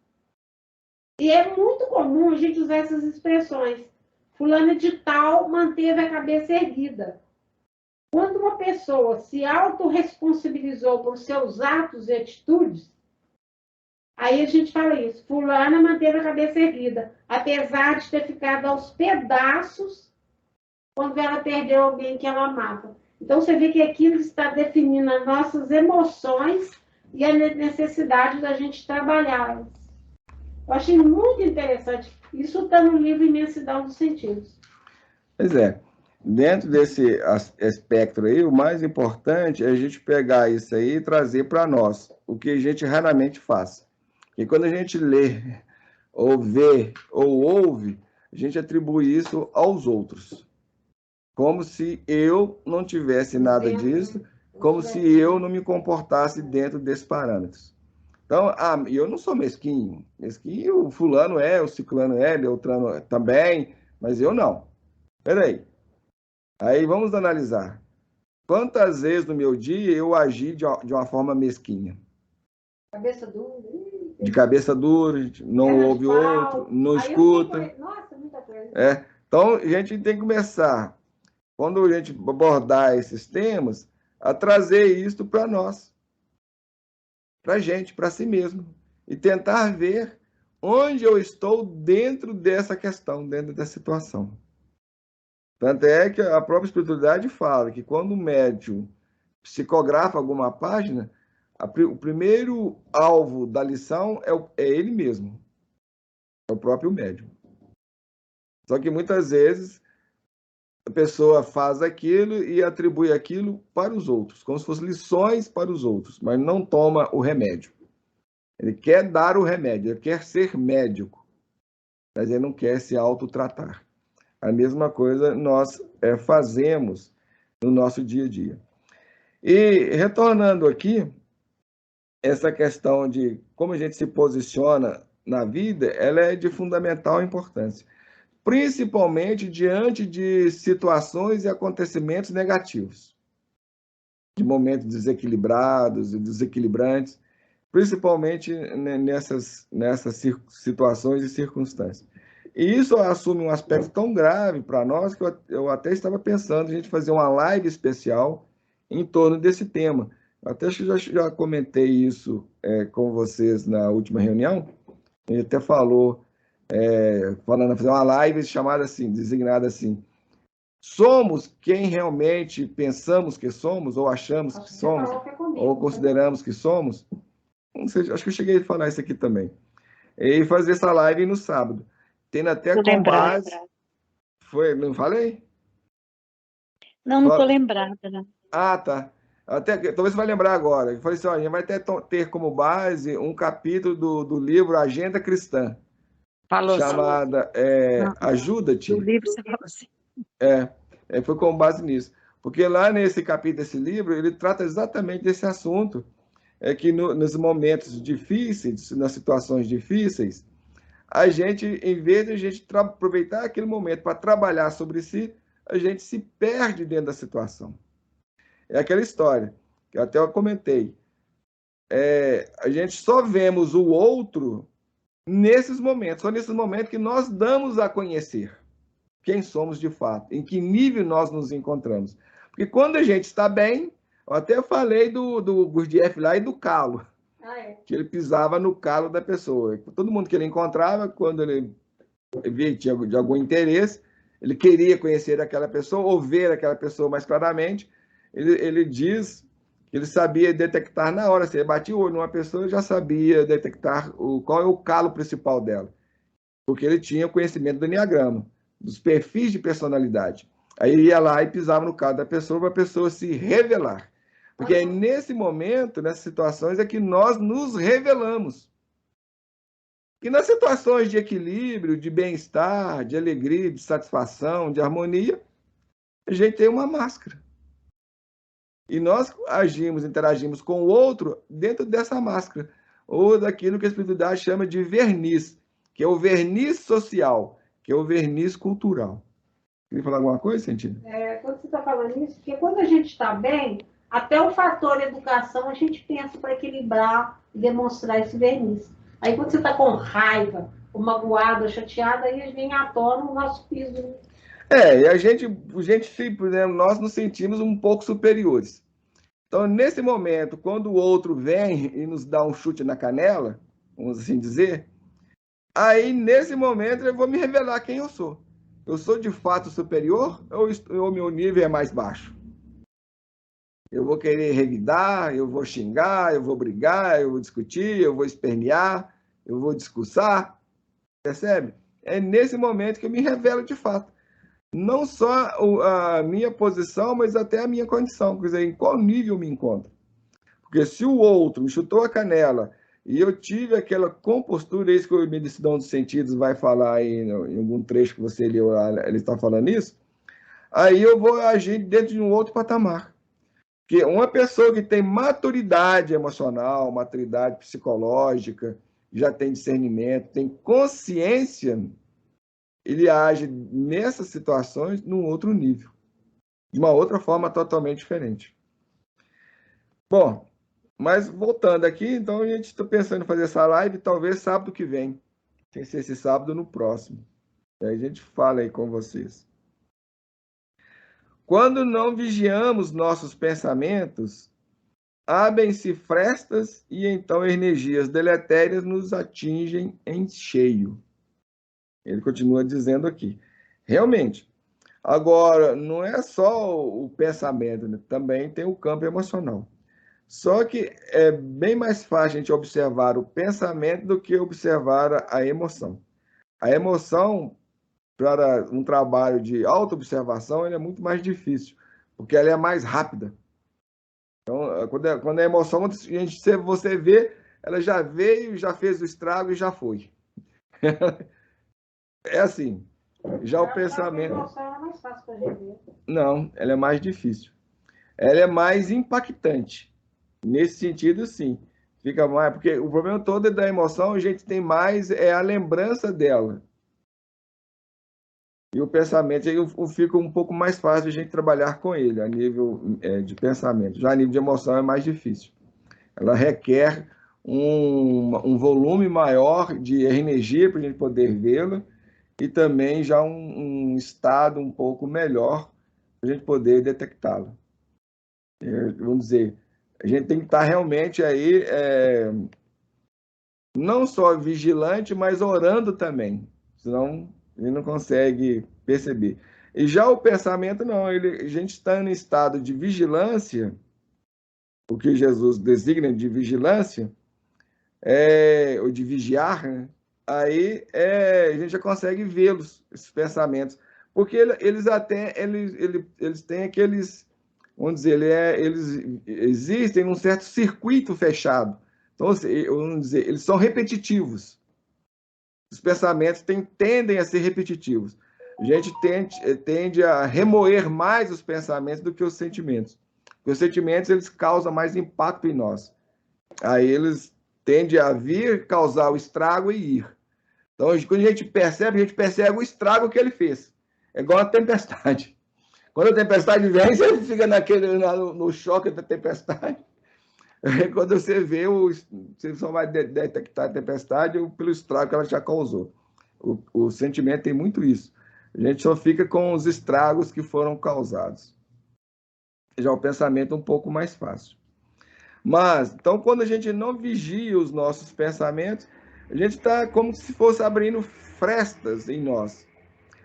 E é muito comum a gente usar essas expressões. fulana de tal manteve a cabeça erguida. Quando uma pessoa se autorresponsabilizou por seus atos e atitudes, aí a gente fala isso, fulana manteve a cabeça erguida, apesar de ter ficado aos pedaços quando ela perdeu alguém que ela amava. Então, você vê que aquilo está definindo as nossas emoções e a necessidade da gente trabalhar. Eu achei muito interessante. Isso está no livro Imensidão dos Sentidos. Pois é. Dentro desse espectro aí, o mais importante é a gente pegar isso aí e trazer para nós, o que a gente raramente faz. E quando a gente lê, ou vê, ou ouve, a gente atribui isso aos outros. Como se eu não tivesse nada disso, como se eu não me comportasse dentro desses parâmetros. Então, eu não sou mesquinho. Mesquinho, o fulano é, o ciclano é, o Beltrano também, mas eu não. Peraí. Aí vamos analisar. Quantas vezes no meu dia eu agi de uma forma mesquinha? Cabeça dura. De cabeça dura, não ouve outro, não escuta. Nossa, muita coisa. Então, a gente tem que começar, quando a gente abordar esses temas, a trazer isso para nós, para a gente, para si mesmo, e tentar ver onde eu estou dentro dessa questão, dentro da situação. Tanto é que a própria espiritualidade fala que quando o médium psicografa alguma página, o primeiro alvo da lição é ele mesmo, é o próprio médium. Só que muitas vezes a pessoa faz aquilo e atribui aquilo para os outros, como se fossem lições para os outros, mas não toma o remédio. Ele quer dar o remédio, ele quer ser médico, mas ele não quer se autotratar. A mesma coisa nós fazemos no nosso dia a dia. E retornando aqui, essa questão de como a gente se posiciona na vida, ela é de fundamental importância, principalmente diante de situações e acontecimentos negativos, de momentos desequilibrados e desequilibrantes, principalmente nessas situações e circunstâncias. E isso assume um aspecto tão grave para nós que eu até estava pensando em a gente fazer uma live especial em torno desse tema. Eu até já comentei isso com vocês na última reunião, ele até falou, falando, fazer uma live chamada assim, designada assim, somos quem realmente pensamos que somos, ou achamos que somos, ou consideramos que somos? Não sei, acho que eu cheguei a falar isso aqui também. E fazer essa live no sábado. Tendo até com base... Foi, não falei? Não estou lembrada. Né? Ah, tá. Talvez você vai lembrar agora. Eu falei assim, ó, a gente vai ter como base um capítulo do livro Agenda Cristã. Falou chamada Ajuda-te. O livro você falou assim. Foi com base nisso. Porque lá nesse capítulo desse livro, ele trata exatamente desse assunto, que nos momentos difíceis, nas situações difíceis, a gente, em vez de a gente aproveitar aquele momento para trabalhar sobre si, a gente se perde dentro da situação. É aquela história, que eu até comentei. A gente só vemos o outro nesses momentos, só nesses momentos que nós damos a conhecer quem somos de fato, em que nível nós nos encontramos. Porque quando a gente está bem, eu até falei do Gurdjieff lá e do calo, que ele pisava no calo da pessoa. Todo mundo que ele encontrava, quando ele via tinha de algum interesse, ele queria conhecer aquela pessoa ou ver aquela pessoa mais claramente, ele diz que ele sabia detectar na hora, se ele batia o olho numa pessoa, ele já sabia detectar qual é o calo principal dela, porque ele tinha conhecimento do Enneagrama, dos perfis de personalidade. Aí ele ia lá e pisava no calo da pessoa para a pessoa se revelar. Porque é nesse momento, nessas situações, é que nós nos revelamos. E nas situações de equilíbrio, de bem-estar, de alegria, de satisfação, de harmonia, a gente tem uma máscara. E nós interagimos com o outro dentro dessa máscara, ou daquilo que a espiritualidade chama de verniz, que é o verniz social, que é o verniz cultural. Queria falar alguma coisa, Sentido? Quando você está falando isso, porque quando a gente está bem, até o fator educação a gente pensa para equilibrar e demonstrar esse verniz. Aí quando você está com raiva, ou magoado, ou chateado, aí eles vêm à tona o nosso piso. E a gente, por exemplo, nós nos sentimos um pouco superiores. Então, nesse momento, quando o outro vem e nos dá um chute na canela, vamos assim dizer, aí, nesse momento, eu vou me revelar quem eu sou. Eu sou de fato superior ou meu nível é mais baixo? Eu vou querer revidar, eu vou xingar, eu vou brigar, eu vou discutir, eu vou espernear, eu vou discursar, percebe? É nesse momento que eu me revelo de fato. Não só a minha posição, mas até a minha condição, quer dizer, em qual nível eu me encontro. Porque se o outro me chutou a canela e eu tive aquela compostura, isso que o Medicidão dos Sentidos vai falar aí em algum trecho que você leu, ele está falando isso, aí eu vou agir dentro de um outro patamar. Porque uma pessoa que tem maturidade emocional, maturidade psicológica, já tem discernimento, tem consciência, ele age nessas situações num outro nível, de uma outra forma totalmente diferente. Bom, mas voltando aqui, então a gente está pensando em fazer essa live talvez sábado que vem, sem ser esse sábado, no próximo. Aí a gente fala aí com vocês. Quando não vigiamos nossos pensamentos, abrem-se frestas e então energias deletérias nos atingem em cheio. Ele continua dizendo aqui. Realmente. Agora, não é só o pensamento, né? Também tem o campo emocional. Só que é bem mais fácil a gente observar o pensamento do que observar a emoção. A emoção, para um trabalho de autoobservação, ele é muito mais difícil, porque ela é mais rápida. Então, quando a emoção, você vê, ela já veio, já fez o estrago e já foi. É assim. Já o pensamento... A emoção é mais fácil para a gente ver. Não, ela é mais difícil. Ela é mais impactante. Nesse sentido, sim. Fica mais, porque o problema todo é da emoção, a gente tem mais a lembrança dela. E o pensamento aí fica um pouco mais fácil a gente trabalhar com ele, a nível de pensamento. Já a nível de emoção é mais difícil. Ela requer um volume maior de energia para a gente poder vê-la e também já um estado um pouco melhor para a gente poder detectá-la. Vamos dizer, a gente tem que estar realmente aí não só vigilante, mas orando também, senão ele não consegue perceber. E já o pensamento, não, a gente está em estado de vigilância, o que Jesus designa de vigilância, ou de vigiar, né? Aí a gente já consegue vê-los, esses pensamentos, porque eles têm aqueles, vamos dizer, eles existem num certo circuito fechado. Então, vamos dizer, eles são repetitivos. Os pensamentos tendem a ser repetitivos. A gente tende a remoer mais os pensamentos do que os sentimentos. Porque os sentimentos, eles causam mais impacto em nós. Aí eles tendem a vir, causar o estrago e ir. Então, quando a gente percebe o estrago que ele fez. É igual a tempestade. Quando a tempestade vem, você fica no choque da tempestade. Quando você vê, você só vai detectar a tempestade pelo estrago que ela já causou. O sentimento tem muito isso. A gente só fica com os estragos que foram causados. Já o pensamento é um pouco mais fácil. Mas, então, quando a gente não vigia os nossos pensamentos, a gente está como se fosse abrindo frestas em nós.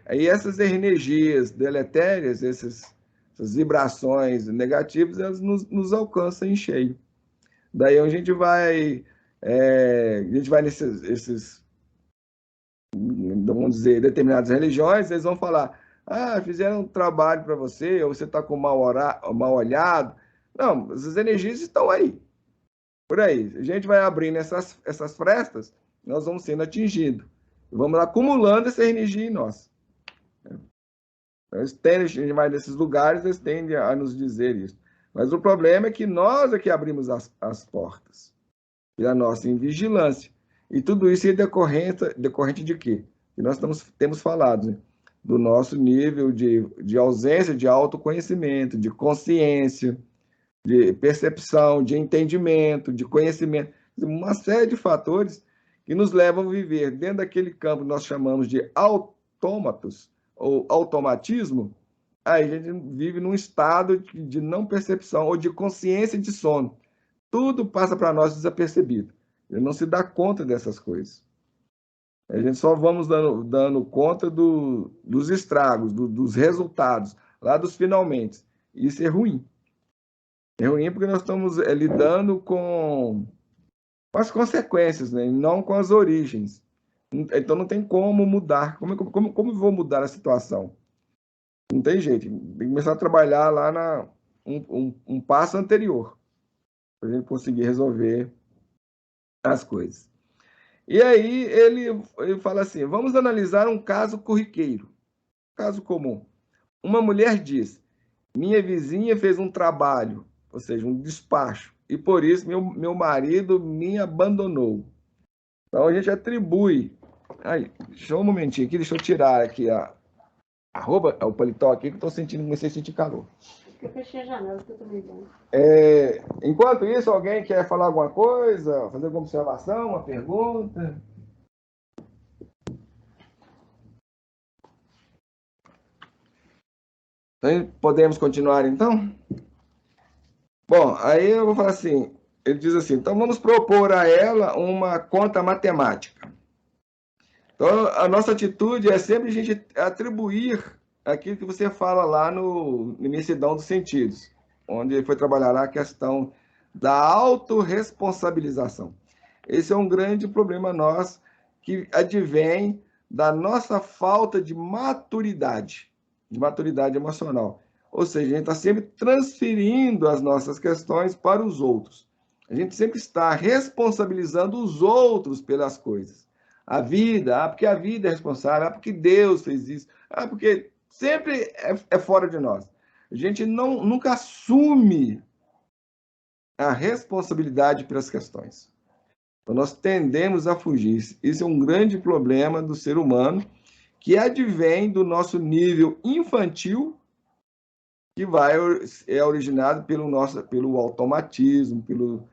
Aí essas energias deletérias, essas vibrações negativas, elas nos alcançam em cheio. Daí a gente vai nesses, vamos dizer, determinadas religiões, eles vão falar, fizeram um trabalho para você, ou você está com mal olhado. Não, essas energias estão aí, por aí. A gente vai abrindo essas frestas, nós vamos sendo atingidos. Vamos acumulando essa energia em nós. A gente vai nesses lugares, eles tendem a nos dizer isso. Mas o problema é que nós é que abrimos as portas. E a nossa invigilância. E tudo isso é decorrente de quê? Que nós temos falado, né? Do nosso nível de ausência de autoconhecimento, de consciência, de percepção, de entendimento, de conhecimento. Uma série de fatores que nos levam a viver dentro daquele campo que nós chamamos de autômatos, ou automatismo, aí a gente vive num estado de não percepção ou de consciência de sono. Tudo passa para nós desapercebido. Ele não se dá conta dessas coisas. A gente só vamos dando conta dos estragos, dos resultados, lá dos finalmente. Isso é ruim. É ruim porque nós estamos lidando com as consequências, né? E não com as origens. Então não tem como mudar. Como vou mudar a situação? Não tem jeito. Tem que começar a trabalhar lá um passo anterior, para a gente conseguir resolver as coisas. E aí ele fala assim, vamos analisar um caso corriqueiro, caso comum. Uma mulher diz, minha vizinha fez um trabalho, ou seja, um despacho, e por isso meu marido me abandonou. Então a gente atribui... Aí, deixa um momentinho aqui, deixa eu tirar aqui a roupa, o paletó aqui, que eu comecei a sentir calor. Eu fechei a janela, que eu também bom. Enquanto isso, alguém quer falar alguma coisa, fazer alguma observação, uma pergunta? Então, podemos continuar, então? Bom, aí eu vou falar assim, ele diz assim, então vamos propor a ela uma conta matemática. Então, a nossa atitude é sempre a gente atribuir aquilo que você fala lá no Imensidão dos Sentidos, onde foi trabalhar a questão da autorresponsabilização. Esse é um grande problema nosso, que advém da nossa falta de maturidade emocional. Ou seja, a gente está sempre transferindo as nossas questões para os outros. A gente sempre está responsabilizando os outros pelas coisas. A vida, porque a vida é responsável, porque Deus fez isso, porque sempre é fora de nós. A gente nunca assume a responsabilidade pelas questões. Então, nós tendemos a fugir. Isso é um grande problema do ser humano, que advém do nosso nível infantil, que é originado pelo automatismo, por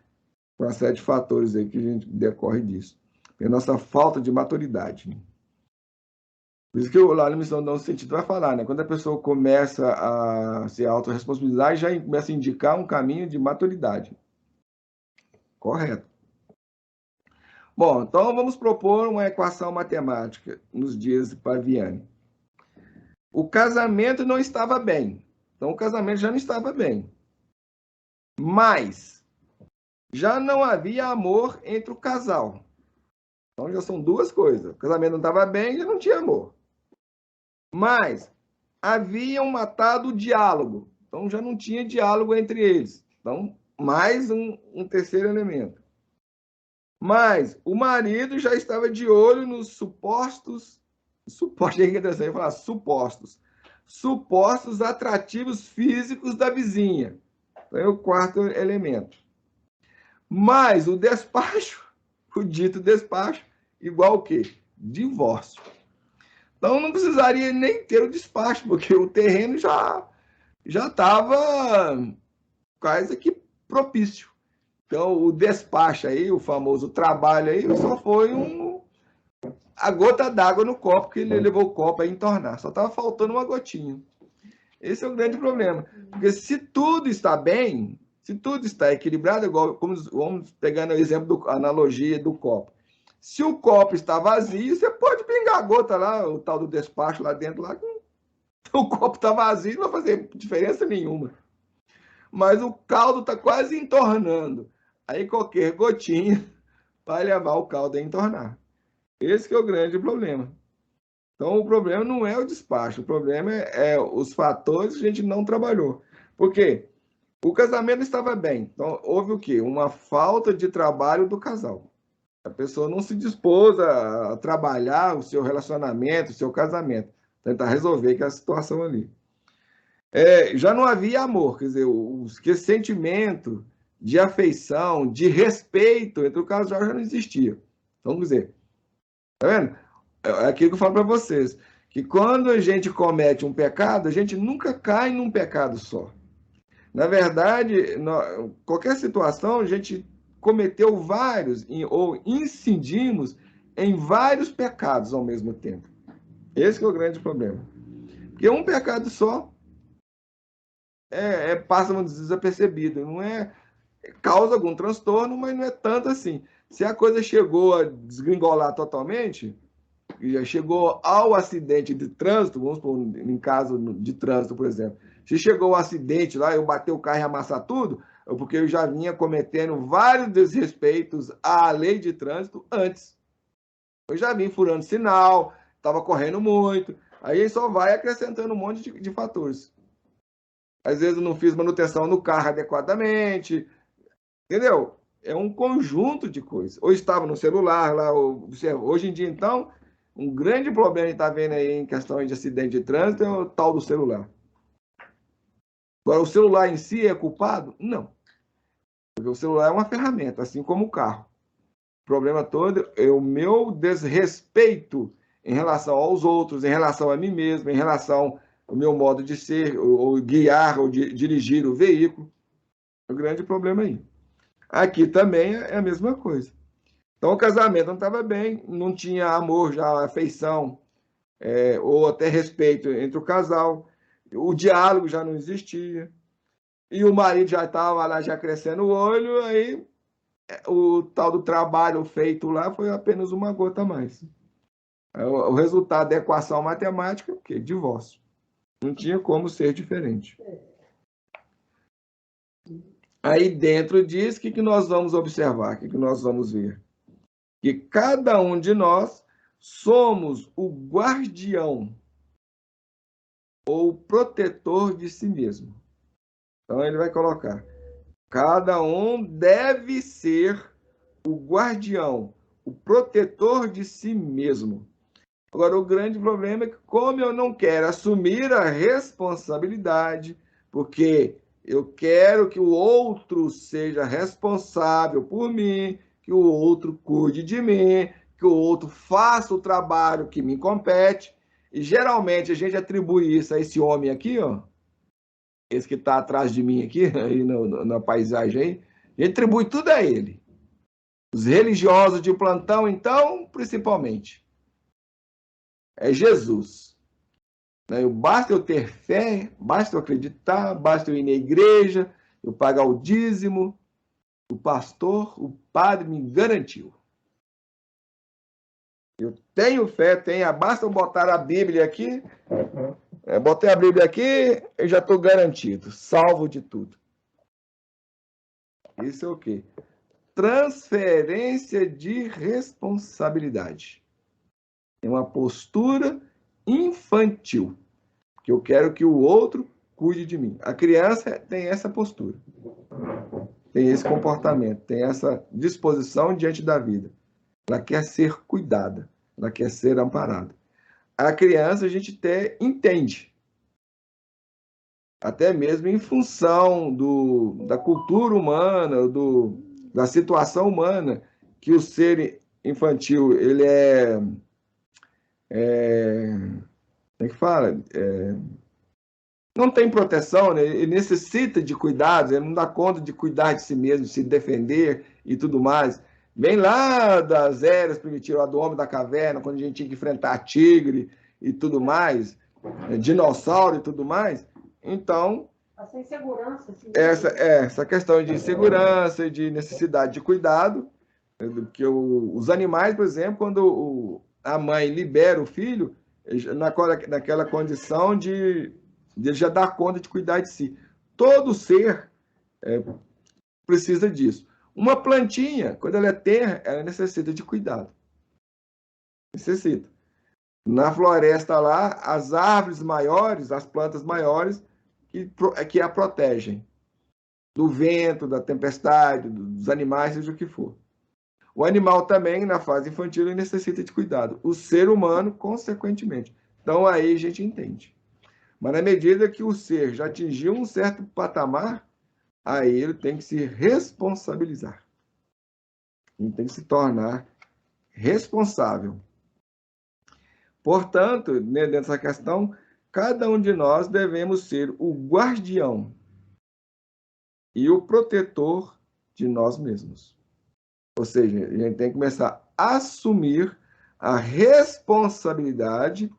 uma série de fatores aí que a gente decorre disso. É a nossa falta de maturidade. Por isso que lá no Missão Não Sentido vai falar, né? Quando a pessoa começa a se autorresponsabilizar, já começa a indicar um caminho de maturidade. Correto. Bom, então vamos propor uma equação matemática nos dias de Paviani. O casamento não estava bem. Então o casamento já não estava bem. Mas já não havia amor entre o casal. Então já são duas coisas. O casamento não estava bem e já não tinha amor. Mas haviam matado o diálogo. Então já não tinha diálogo entre eles. Então, mais um terceiro elemento. Mas o marido já estava de olho nos supostos atrativos físicos da vizinha. Então é o quarto elemento. Mas o despacho, o dito despacho, igual o quê? Divórcio. Então não precisaria nem ter o despacho, porque o terreno já estava quase que propício. Então o despacho aí, o famoso trabalho aí, só foi a gota d'água no copo, que ele levou o copo a entornar. Só estava faltando uma gotinha. Esse é o grande problema. Porque se tudo está bem, se tudo está equilibrado, igual, vamos pegando o exemplo, a analogia do copo. Se o copo está vazio, você pode pingar a gota lá, o tal do despacho lá dentro, lá, o copo está vazio, não vai fazer diferença nenhuma. Mas o caldo está quase entornando. Aí qualquer gotinha vai levar o caldo a entornar. Esse que é o grande problema. Então, o problema não é o despacho, o problema é os fatores que a gente não trabalhou. Por quê? O casamento estava bem. Então, houve o quê? Uma falta de trabalho do casal. A pessoa não se dispôs a trabalhar o seu relacionamento, o seu casamento, tentar resolver aquela situação ali. Já não havia amor, quer dizer, o sentimento de afeição, de respeito entre o casal já não existia. Então, vamos dizer, tá vendo? É aquilo que eu falo para vocês, que quando a gente comete um pecado, a gente nunca cai num pecado só. Na verdade, qualquer situação, a gente cometeu vários, ou incidimos em vários pecados ao mesmo tempo. Esse que é o grande problema. Porque um pecado só passa desapercebido, não causa algum transtorno, mas não é tanto assim. Se a coisa chegou a desgringolar totalmente, já chegou ao acidente de trânsito, vamos supor, em caso de trânsito, por exemplo, se chegou ao acidente lá, eu bater o carro e amassar tudo, é porque eu já vinha cometendo vários desrespeitos à lei de trânsito antes. Eu já vim furando sinal, estava correndo muito, aí só vai acrescentando um monte de fatores. Às vezes eu não fiz manutenção no carro adequadamente, entendeu? É um conjunto de coisas. Ou estava no celular lá, hoje em dia, então, um grande problema que está vendo aí em questão de acidente de trânsito é o tal do celular. Agora, o celular em si é culpado? Não. Porque o celular é uma ferramenta, assim como o carro. O problema todo é o meu desrespeito em relação aos outros, em relação a mim mesmo, em relação ao meu modo de ser, ou guiar, ou dirigir o veículo. É o grande problema aí. Aqui também é a mesma coisa. Então, o casamento não estava bem, não tinha amor, já afeição, ou até respeito entre o casal. O diálogo já não existia. E o marido já estava lá, já crescendo o olho, aí o tal do trabalho feito lá foi apenas uma gota a mais. O resultado da equação matemática é o quê? Divórcio. Não tinha como ser diferente. Aí, dentro disso, o que nós vamos observar? O que nós vamos ver? Que cada um de nós somos o guardião ou protetor de si mesmo. Então, ele vai colocar: cada um deve ser o guardião, o protetor de si mesmo. Agora, o grande problema é que, como eu não quero assumir a responsabilidade, porque eu quero que o outro seja responsável por mim, que o outro cuide de mim, que o outro faça o trabalho que me compete, e geralmente a gente atribui isso a esse homem aqui, ó, esse que está atrás de mim aqui, aí na paisagem aí, a gente atribui tudo a ele. Os religiosos de plantão, então, principalmente. É Jesus. Basta eu ter fé, basta eu acreditar, basta eu ir na igreja, eu pagar o dízimo, o pastor, o padre me garantiu. Eu tenho fé, basta eu botar a Bíblia aqui, botei a Bíblia aqui, eu já estou garantido, salvo de tudo. Isso é o quê? Transferência de responsabilidade. É uma postura infantil, que eu quero que o outro cuide de mim. A criança tem essa postura, tem esse comportamento, tem essa disposição diante da vida. Ela quer ser cuidada, ela quer ser amparada. A criança a gente até entende, até mesmo em função da cultura humana, da situação humana, que o ser infantil, ele como é que fala? Não tem proteção, né? Ele necessita de cuidados, ele não dá conta de cuidar de si mesmo, de se defender e tudo mais. Vem lá das eras primitivas, do homem da caverna, quando a gente tinha que enfrentar tigre e tudo mais, dinossauro e tudo mais. Então, essa insegurança, assim, essa questão de insegurança, de necessidade de cuidado, que os animais, por exemplo, quando a mãe libera o filho, naquela condição de ele já dar conta de cuidar de si. Todo ser precisa disso. Uma plantinha, quando ela é terra, ela necessita de cuidado. Necessita. Na floresta lá, as árvores maiores, as plantas maiores, que a protegem do vento, da tempestade, dos animais, seja o que for. O animal também, na fase infantil, ele necessita de cuidado. O ser humano, consequentemente. Então, aí a gente entende. Mas na medida que o ser já atingiu um certo patamar, aí ele tem que se responsabilizar. Ele tem que se tornar responsável. Portanto, dentro dessa questão, cada um de nós devemos ser o guardião e o protetor de nós mesmos. Ou seja, a gente tem que começar a assumir a responsabilidade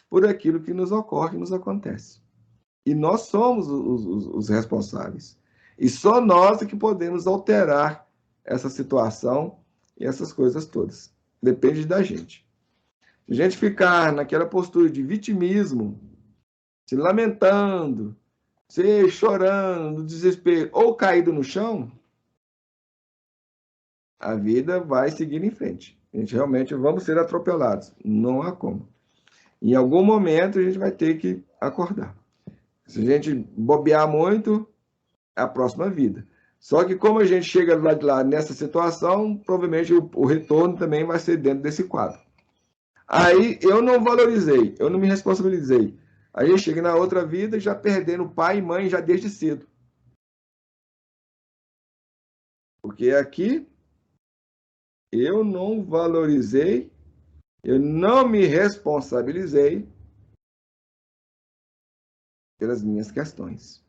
por aquilo que nos ocorre, que nos acontece. E nós somos os responsáveis. E só nós é que podemos alterar essa situação e essas coisas todas. Depende da gente. Se a gente ficar naquela postura de vitimismo, se lamentando, se chorando, desespero, ou caído no chão, a vida vai seguir em frente. A gente realmente vamos ser atropelados. Não há como. Em algum momento a gente vai ter que acordar. Se a gente bobear muito, é a próxima vida. Só que como a gente chega lá de lá nessa situação, provavelmente o retorno também vai ser dentro desse quadro. Aí eu não valorizei, eu não me responsabilizei. Aí eu chego na outra vida já perdendo pai e mãe já desde cedo. Porque aqui eu não valorizei, eu não me responsabilizei pelas minhas questões.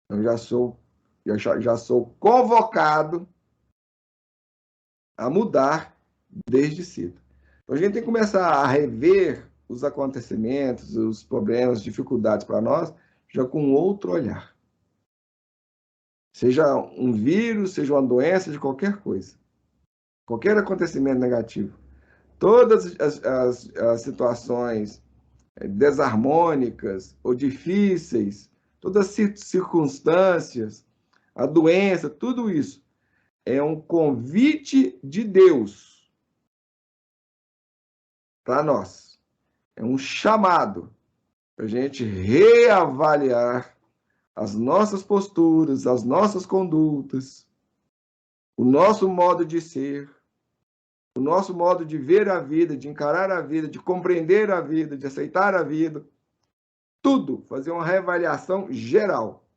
Eu já sou convocado a mudar desde cedo. Então, a gente tem que começar a rever os acontecimentos, os problemas, as dificuldades para nós, já com outro olhar. Seja um vírus, seja uma doença, de qualquer coisa. Qualquer acontecimento negativo. Todas as situações desarmônicas ou difíceis, todas as circunstâncias, a doença, tudo isso é um convite de Deus para nós. É um chamado para a gente reavaliar as nossas posturas, as nossas condutas, o nosso modo de ser, o nosso modo de ver a vida, de encarar a vida, de compreender a vida, de aceitar a vida. Tudo, fazer uma reavaliação geral.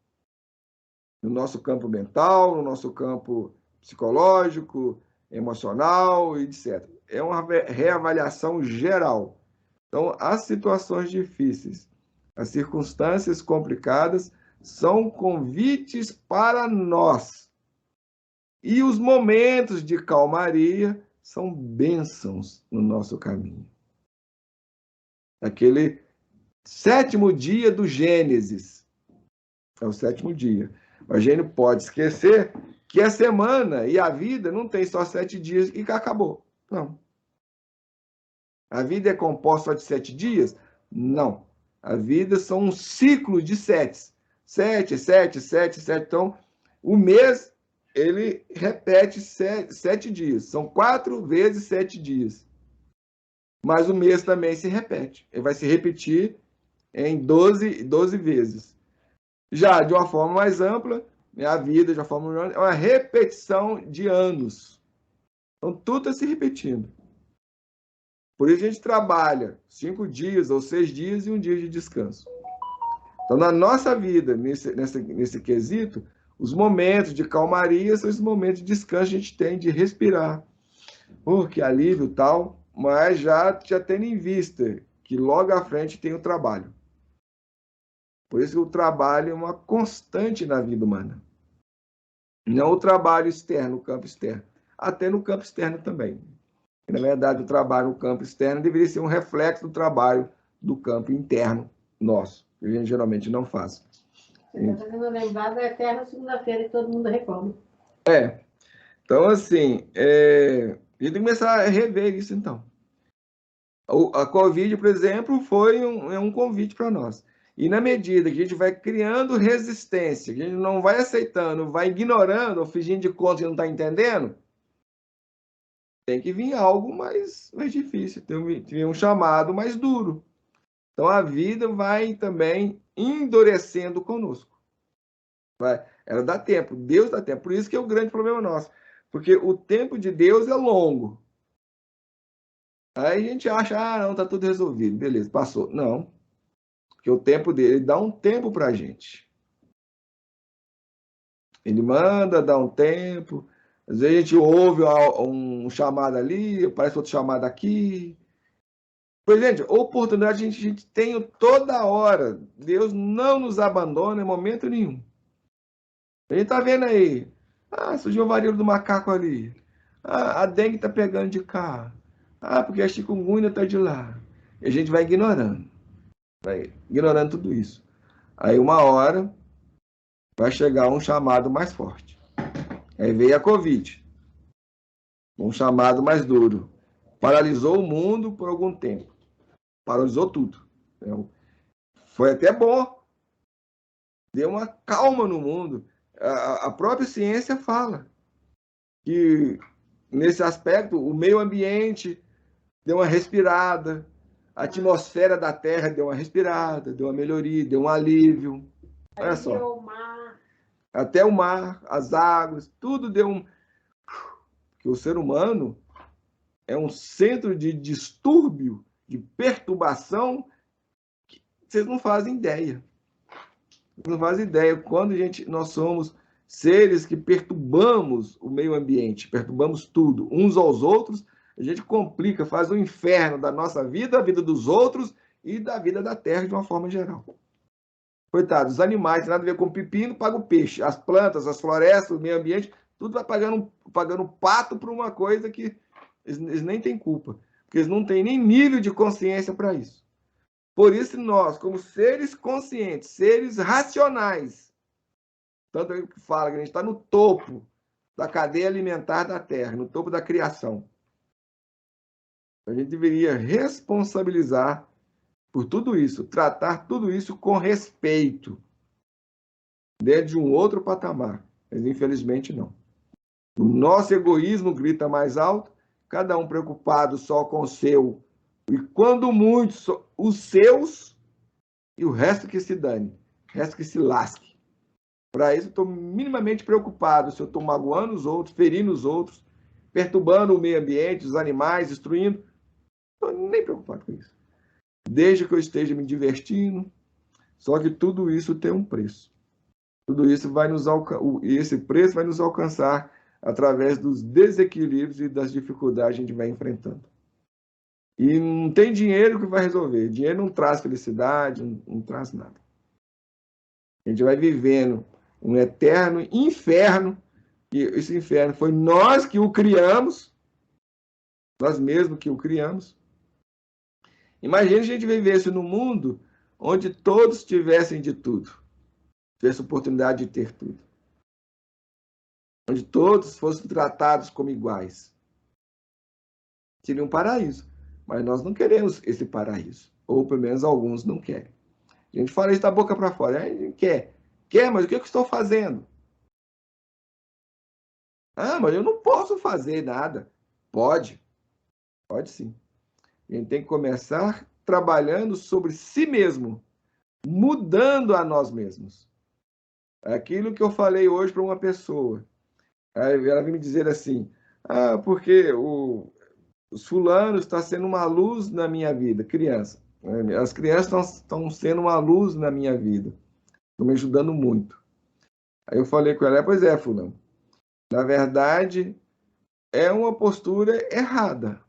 No nosso campo mental, no nosso campo psicológico, emocional, etc. É uma reavaliação geral. Então, as situações difíceis, as circunstâncias complicadas são convites para nós. E os momentos de calmaria são bênçãos no nosso caminho. Aquele 7º dia do Gênesis. É o 7º dia. A gente não pode esquecer que a semana e a vida não tem só 7 dias e que acabou. Não. A vida é composta só de 7 dias? Não. A vida são um ciclo de 7. 7, 7, 7, 7. Então, o mês, ele repete 7 dias. São 4 vezes 7 dias. Mas o mês também se repete. Ele vai se repetir em 12 vezes. Já de uma forma mais ampla, a vida de uma forma mais ampla, é uma repetição de anos. Então, tudo está se repetindo. Por isso a gente trabalha 5 dias ou 6 dias e um dia de descanso. Então, na nossa vida, nesse quesito, os momentos de calmaria são os momentos de descanso que a gente tem de respirar. Que alívio tal, mas já tendo em vista que logo à frente tem o trabalho. Por isso que o trabalho é uma constante na vida humana. Não o trabalho externo, o campo externo. Até no campo externo também. E, na verdade, o trabalho no campo externo deveria ser um reflexo do trabalho do campo interno nosso, que a gente geralmente não faz. Você está fazendo lembrar da eterna segunda-feira que todo mundo reclama. Então, assim, a gente tem que começar a rever isso, então. A Covid, por exemplo, foi um convite para nós. E na medida que a gente vai criando resistência, que a gente não vai aceitando, vai ignorando, ou fingindo de conta que não está entendendo, tem que vir algo mais difícil, tem um chamado mais duro. Então a vida vai também endurecendo conosco. Ela dá tempo, Deus dá tempo. Por isso que é o grande problema nosso. Porque o tempo de Deus é longo. Aí a gente acha, não, está tudo resolvido. Beleza, passou. Não. Porque o tempo dele dá um tempo para a gente. Ele manda, dá um tempo. Às vezes a gente ouve um chamado ali, aparece outro chamado aqui. Pois, gente, oportunidade a gente tem toda hora. Deus não nos abandona em momento nenhum. A gente está vendo aí. Surgiu o varíola do macaco ali. Ah, a dengue está pegando de cá. Ah, porque a chikungunya está de lá. E a gente vai ignorando tudo isso. Aí uma hora vai chegar um chamado mais forte. Aí veio a Covid, um chamado mais duro. Paralisou o mundo por algum tempo. Paralisou tudo. Então, foi até bom. Deu uma calma no mundo. A própria ciência fala que, nesse aspecto, o meio ambiente deu uma respirada, a atmosfera da Terra deu uma respirada, deu uma melhoria, deu um alívio. Olha só. Até o mar, as águas, tudo deu um... Porque o ser humano é um centro de distúrbio, de perturbação, que vocês não fazem ideia. Não fazem ideia. Quando nós somos seres que perturbamos o meio ambiente, perturbamos tudo, uns aos outros, a gente complica, faz um inferno da nossa vida, da vida dos outros e da vida da Terra de uma forma geral. Coitado, os animais, tem nada a ver com pepino, paga o peixe. As plantas, as florestas, o meio ambiente, tudo vai pagando pato por uma coisa que eles nem têm culpa, porque eles não têm nem nível de consciência para isso. Por isso, nós, como seres conscientes, seres racionais, tanto é que fala que a gente está no topo da cadeia alimentar da Terra, no topo da criação. A gente deveria responsabilizar por tudo isso, tratar tudo isso com respeito, dentro de um outro patamar. Mas, infelizmente, não. O nosso egoísmo grita mais alto, cada um preocupado só com o seu, e quando muito, os seus, e o resto que se dane, o resto que se lasque. Para isso, eu estou minimamente preocupado se eu estou magoando os outros, ferindo os outros, perturbando o meio ambiente, os animais, destruindo. Não estou nem preocupado com isso. Desde que eu esteja me divertindo, só que tudo isso tem um preço. Tudo isso esse preço vai nos alcançar através dos desequilíbrios e das dificuldades que a gente vai enfrentando. E não tem dinheiro que vai resolver. Dinheiro não traz felicidade, não traz nada. A gente vai vivendo um eterno inferno, e esse inferno foi nós que o criamos, nós mesmos que o criamos. Imagina a gente vivesse num mundo onde todos tivessem de tudo, tivessem oportunidade de ter tudo. Onde todos fossem tratados como iguais. Seria um paraíso. Mas nós não queremos esse paraíso. Ou pelo menos alguns não querem. A gente fala isso da boca para fora. A gente quer. Quer, mas o que eu estou fazendo? Ah, mas eu não posso fazer nada. Pode. Pode sim. A gente tem que começar trabalhando sobre si mesmo. Mudando a nós mesmos. Aquilo que eu falei hoje para uma pessoa. Aí ela vem me dizer assim, porque os fulanos estão sendo uma luz na minha vida, criança. As crianças estão sendo uma luz na minha vida. Estão me ajudando muito. Aí eu falei com ela, pois é, fulano. Na verdade, é uma postura errada.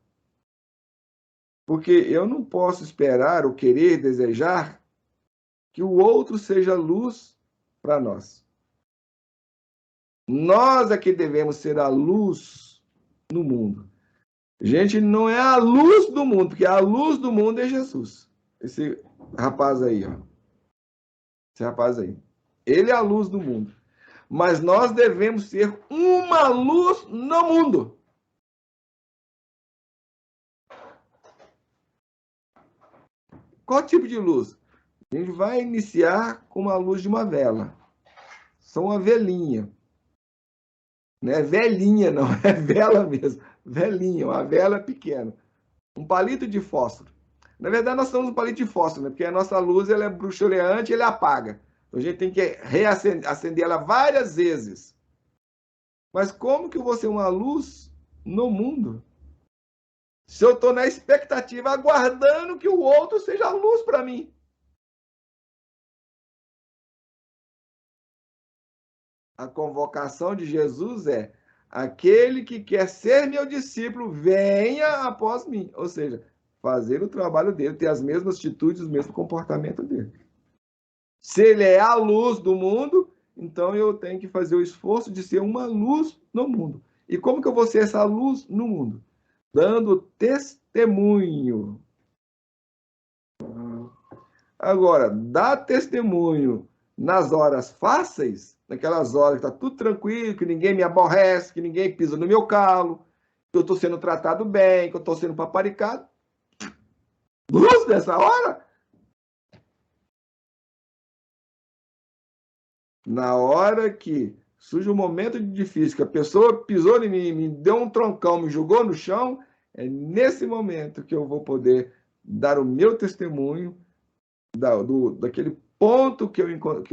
Porque eu não posso esperar ou querer, desejar que o outro seja luz para nós. Nós é que devemos ser a luz no mundo. A gente não é a luz do mundo, porque a luz do mundo é Jesus. Esse rapaz aí, ó. Esse rapaz aí. Ele é a luz do mundo. Mas nós devemos ser uma luz no mundo. Qual tipo de luz? A gente vai iniciar com a luz de uma vela. Só uma velinha. Não é velhinha, não. É vela mesmo. Velinha, uma vela pequena. Um palito de fósforo. Na verdade, nós somos um palito de fósforo, né? Porque a nossa luz ela é bruxuleante e ele apaga. Então, a gente tem que acender ela várias vezes. Mas como que eu vou ser uma luz no mundo? Se eu estou na expectativa, aguardando que o outro seja luz para mim. A convocação de Jesus é: aquele que quer ser meu discípulo, venha após mim. Ou seja, fazer o trabalho dele, ter as mesmas atitudes, o mesmo comportamento dele. Se ele é a luz do mundo, então eu tenho que fazer o esforço de ser uma luz no mundo. E como que eu vou ser essa luz no mundo? Dando testemunho. Agora, dar testemunho nas horas fáceis, naquelas horas que está tudo tranquilo, que ninguém me aborrece, que ninguém pisa no meu calo, que eu estou sendo tratado bem, que eu estou sendo paparicado. Luz nessa hora? Na hora que surge um momento difícil, que a pessoa pisou em mim, me deu um troncão, me jogou no chão, é nesse momento que eu vou poder dar o meu testemunho daquele ponto que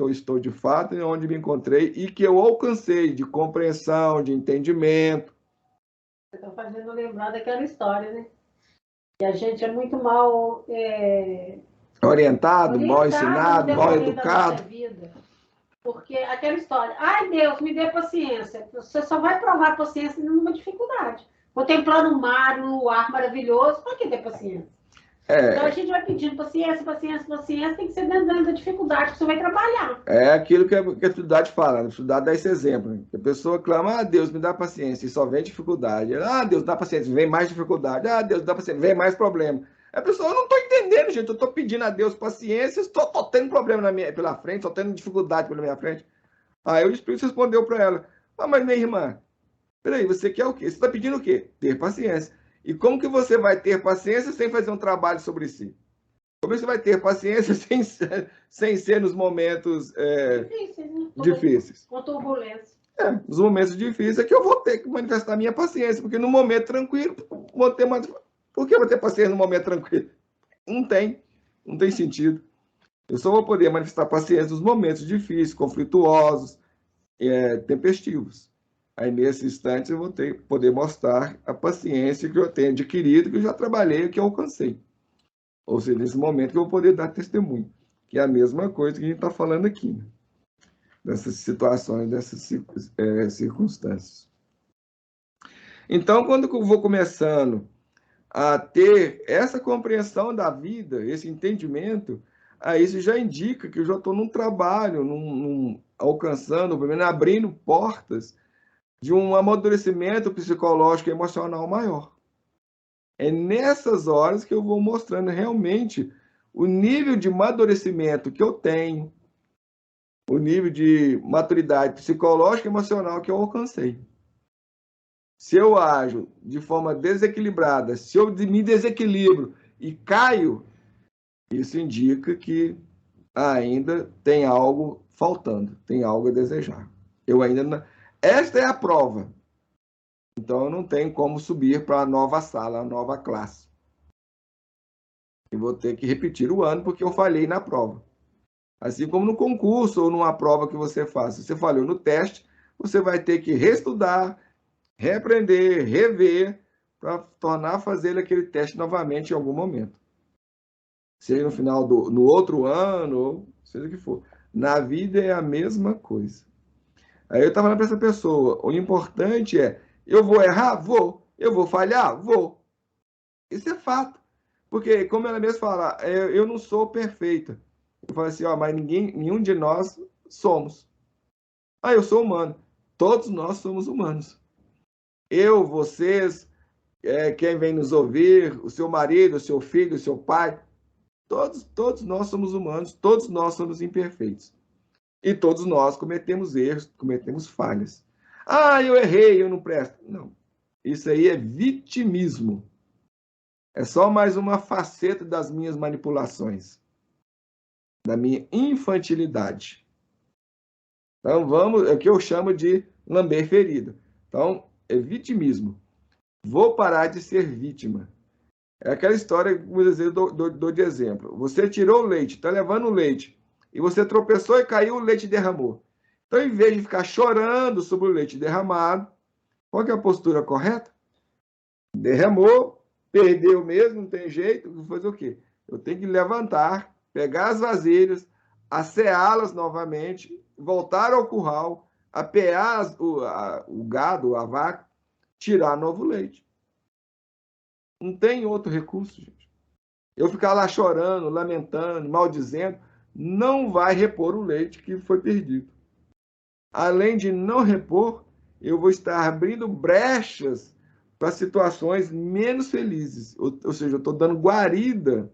eu estou de fato, onde me encontrei e que eu alcancei de compreensão, de entendimento. Você está fazendo lembrar daquela história, né? Que a gente é muito mal orientado, mal ensinado, mal educado. Porque aquela história, ai Deus, me dê paciência. Você só vai provar paciência numa dificuldade. Contemplando o mar, o ar maravilhoso, para que ter paciência? Então a gente vai pedindo paciência, paciência, paciência, tem que ser dentro da dificuldade que você vai trabalhar. É aquilo que a dificuldade fala, a dificuldade dá esse exemplo. A pessoa clama, ah, Deus, me dá paciência, e só vem dificuldade. Ah, Deus, dá paciência, vem mais dificuldade. Ah, Deus, dá paciência, vem mais problema. A pessoa, eu não estou entendendo, gente, eu estou pedindo a Deus paciência, estou tendo problema pela frente, estou tendo dificuldade pela minha frente. Aí o Espírito respondeu para ela, ah, mas minha irmã, peraí, você quer o quê? Você está pedindo o quê? Ter paciência. E como que você vai ter paciência sem fazer um trabalho sobre si? Como você vai ter paciência sem ser nos momentos difíceis? Com turbulência. Nos momentos difíceis é que eu vou ter que manifestar minha paciência, porque no momento tranquilo, vou ter mais... Por que eu vou ter paciência no momento tranquilo? Não tem sentido. Eu só vou poder manifestar paciência nos momentos difíceis, conflituosos, tempestivos. Aí, nesse instante, eu vou poder mostrar a paciência que eu tenho adquirido, que eu já trabalhei, que eu alcancei. Ou seja, nesse momento que eu vou poder dar testemunho, que é a mesma coisa que a gente está falando aqui, né? Dessas situações, dessas circunstâncias. Então, quando eu vou começando a ter essa compreensão da vida, esse entendimento, aí isso já indica que eu já estou num trabalho, alcançando, pelo menos abrindo portas de um amadurecimento psicológico e emocional maior. É nessas horas que eu vou mostrando realmente o nível de amadurecimento que eu tenho, o nível de maturidade psicológica e emocional que eu alcancei. Se eu ajo de forma desequilibrada, se eu me desequilibro e caio, isso indica que ainda tem algo faltando, tem algo a desejar. Eu ainda não... Esta é a prova. Então, eu não tenho como subir para a nova sala, a nova classe. Eu vou ter que repetir o ano porque eu falhei na prova. Assim como no concurso ou numa prova que você faz. Se você falhou no teste, você vai ter que reestudar, reaprender, rever, para tornar a fazer aquele teste novamente em algum momento. Seja no final no outro ano, ou seja o que for. Na vida é a mesma coisa. Aí eu estava falando para essa pessoa, o importante é, eu vou errar? Vou. Eu vou falhar? Vou. Isso é fato. Porque, como ela mesma fala, eu não sou perfeita. Eu falo assim, mas nenhum de nós somos. Eu sou humano. Todos nós somos humanos. Eu, vocês, quem vem nos ouvir, o seu marido, o seu filho, o seu pai, todos nós somos humanos, todos nós somos imperfeitos. E todos nós cometemos erros, cometemos falhas. Eu errei, eu não presto. Não. Isso aí é vitimismo. É só mais uma faceta das minhas manipulações, da minha infantilidade. Então, é o que eu chamo de lamber ferida. Então, é vitimismo. Vou parar de ser vítima. É aquela história que muitas vezes eu dou de exemplo. Você tirou o leite, está levando o leite, e você tropeçou e caiu, o leite derramou. Então, em vez de ficar chorando sobre o leite derramado, qual que é a postura correta? Derramou, perdeu mesmo, não tem jeito, vou fazer o quê? Eu tenho que levantar, pegar as vasilhas, asseá-las novamente, voltar ao curral, apear o gado, a vaca, tirar novo leite. Não tem outro recurso, gente. Eu ficar lá chorando, lamentando, maldizendo, não vai repor o leite que foi perdido. Além de não repor, eu vou estar abrindo brechas para situações menos felizes. Ou seja, eu estou dando guarida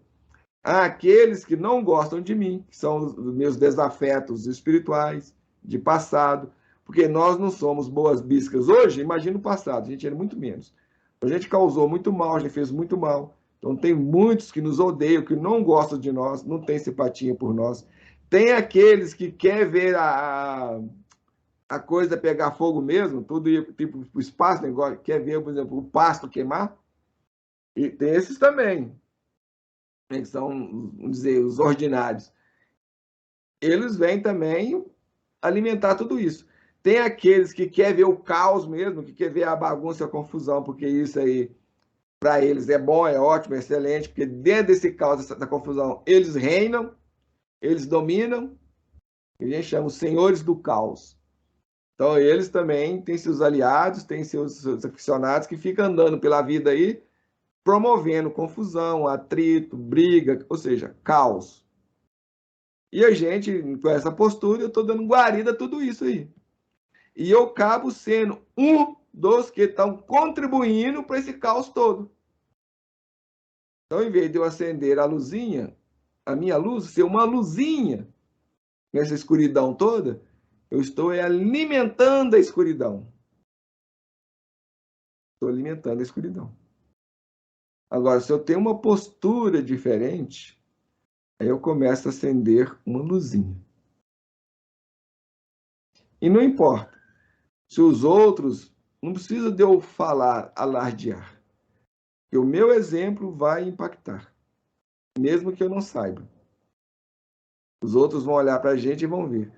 àqueles que não gostam de mim, que são os meus desafetos espirituais de passado, porque nós não somos boas biscas hoje, imagina o passado, a gente era muito menos. A gente causou muito mal, a gente fez muito mal. Então tem muitos que nos odeiam, que não gostam de nós, não têm simpatia por nós. Tem aqueles que querem ver a coisa pegar fogo mesmo, tudo ir tipo para o espaço, negócio, quer ver, por exemplo, o pasto queimar. E tem esses também, que são, vamos dizer, os ordinários. Eles vêm também alimentar tudo isso. Tem aqueles que querem ver o caos mesmo, que quer ver a bagunça, a confusão, porque isso aí, para eles, é bom, é ótimo, é excelente, porque dentro desse caos, da confusão, eles reinam, eles dominam, e a gente chama os senhores do caos. Então, eles também têm seus aliados, têm seus aficionados que ficam andando pela vida aí, promovendo confusão, atrito, briga, ou seja, caos. E a gente, com essa postura, eu estou dando guarida a tudo isso aí. E eu acabo sendo um dos que estão contribuindo para esse caos todo. Então, em vez de eu acender a luzinha, a minha luz ser uma luzinha nessa escuridão toda, eu estou alimentando a escuridão. Estou alimentando a escuridão. Agora, se eu tenho uma postura diferente, aí eu começo a acender uma luzinha. E não importa se os outros, não precisa de eu falar, alardear. Porque o meu exemplo vai impactar, mesmo que eu não saiba. Os outros vão olhar para a gente e vão ver.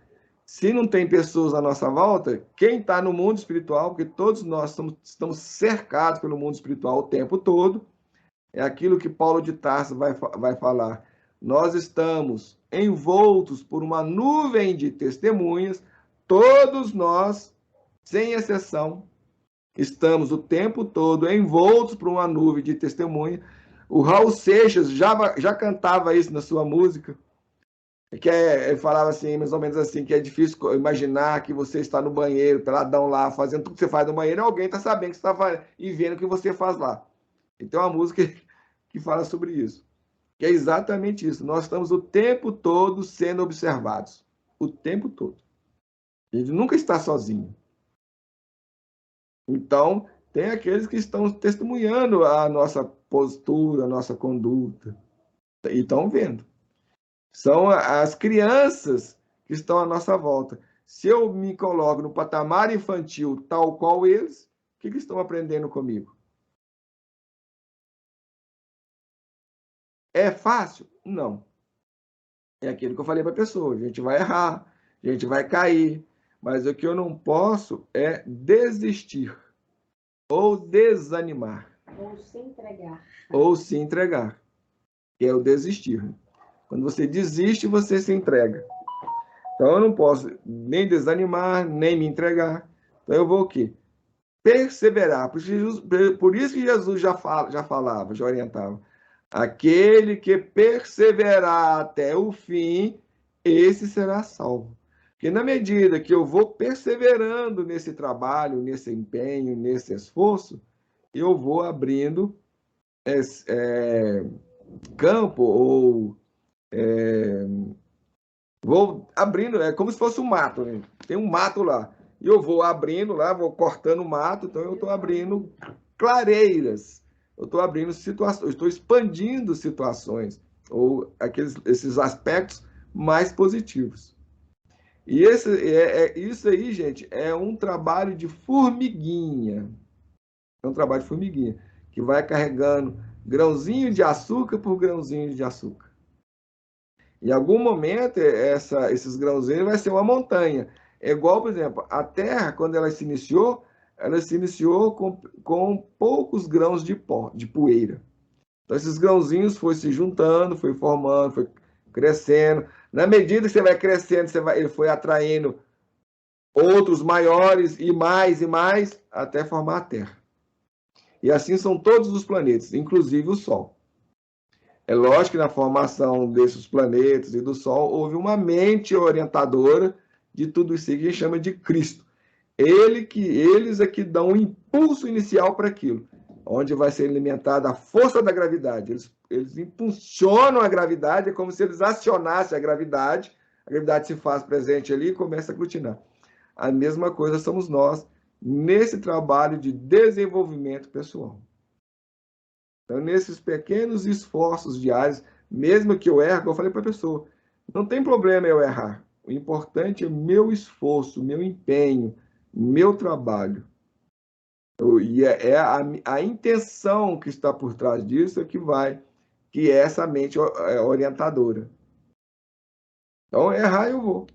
Se não tem pessoas à nossa volta, quem está no mundo espiritual, porque todos nós estamos cercados pelo mundo espiritual o tempo todo, é aquilo que Paulo de Tarso vai falar. Nós estamos envoltos por uma nuvem de testemunhas, todos nós, sem exceção, estamos o tempo todo envoltos por uma nuvem de testemunha. O Raul Seixas já cantava isso na sua música, ele falava assim, mais ou menos assim, que é difícil imaginar que você está no banheiro, peladão lá, fazendo tudo que você faz no banheiro, e alguém está sabendo que você está fazendo e vendo o que você faz lá. Então, é uma música que fala sobre isso. Que é exatamente isso. Nós estamos o tempo todo sendo observados. O tempo todo. A gente nunca está sozinho. Então, tem aqueles que estão testemunhando a nossa postura, a nossa conduta. E estão vendo. São as crianças que estão à nossa volta. Se eu me coloco no patamar infantil tal qual eles, o que estão aprendendo comigo? É fácil? Não. É aquilo que eu falei para a pessoa. A gente vai errar, a gente vai cair, mas o que eu não posso é desistir ou desanimar. Ou se entregar. Ou se entregar, que é o desistir. Quando você desiste, você se entrega. Então, eu não posso nem desanimar, nem me entregar. Então, eu vou o quê? Perseverar. Por isso que Jesus já falava, já orientava. Aquele que perseverar até o fim, esse será salvo. Porque na medida que eu vou perseverando nesse trabalho, nesse empenho, nesse esforço, eu vou abrindo campo ou vou abrindo, é como se fosse um mato, né? Tem um mato lá. E eu vou abrindo lá, vou cortando o mato, então eu estou abrindo clareiras. Eu estou abrindo situações, eu estou expandindo situações, ou esses aspectos mais positivos. E isso aí, gente, é um trabalho de formiguinha. É um trabalho de formiguinha, que vai carregando grãozinho de açúcar por grãozinho de açúcar. Em algum momento, esses grãozinhos vai ser uma montanha. É igual, por exemplo, a Terra, quando ela se iniciou com poucos grãos de pó, de poeira. Então, esses grãozinhos foram se juntando, foi formando, foi crescendo. Na medida que você vai crescendo, ele foi atraindo outros maiores e mais, até formar a Terra. E assim são todos os planetas, inclusive o Sol. É lógico que na formação desses planetas e do Sol houve uma mente orientadora de tudo isso que a gente chama de Cristo. Eles é que dão um impulso inicial para aquilo, onde vai ser alimentada a força da gravidade. Eles impulsionam a gravidade, é como se eles acionassem a gravidade se faz presente ali e começa a aglutinar. A mesma coisa somos nós nesse trabalho de desenvolvimento pessoal. Então, nesses pequenos esforços diários, mesmo que eu erre, eu falei para a pessoa, não tem problema eu errar. O importante é o meu esforço, meu empenho, meu trabalho. E é a intenção que está por trás disso que é essa mente orientadora. Então, errar eu vou.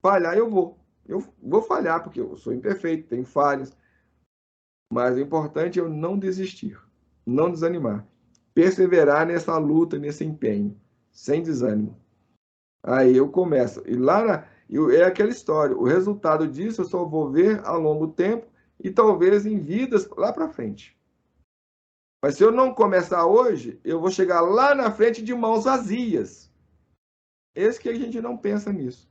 Falhar eu vou. Eu vou falhar, porque eu sou imperfeito, tenho falhas. Mas o importante é eu não desistir, não desanimar. Perseverar nessa luta, nesse empenho, sem desânimo. Aí eu começo. E é aquela história. O resultado disso eu só vou ver a longo tempo e talvez em vidas lá para frente. Mas se eu não começar hoje, eu vou chegar lá na frente de mãos vazias. Esse que a gente não pensa nisso.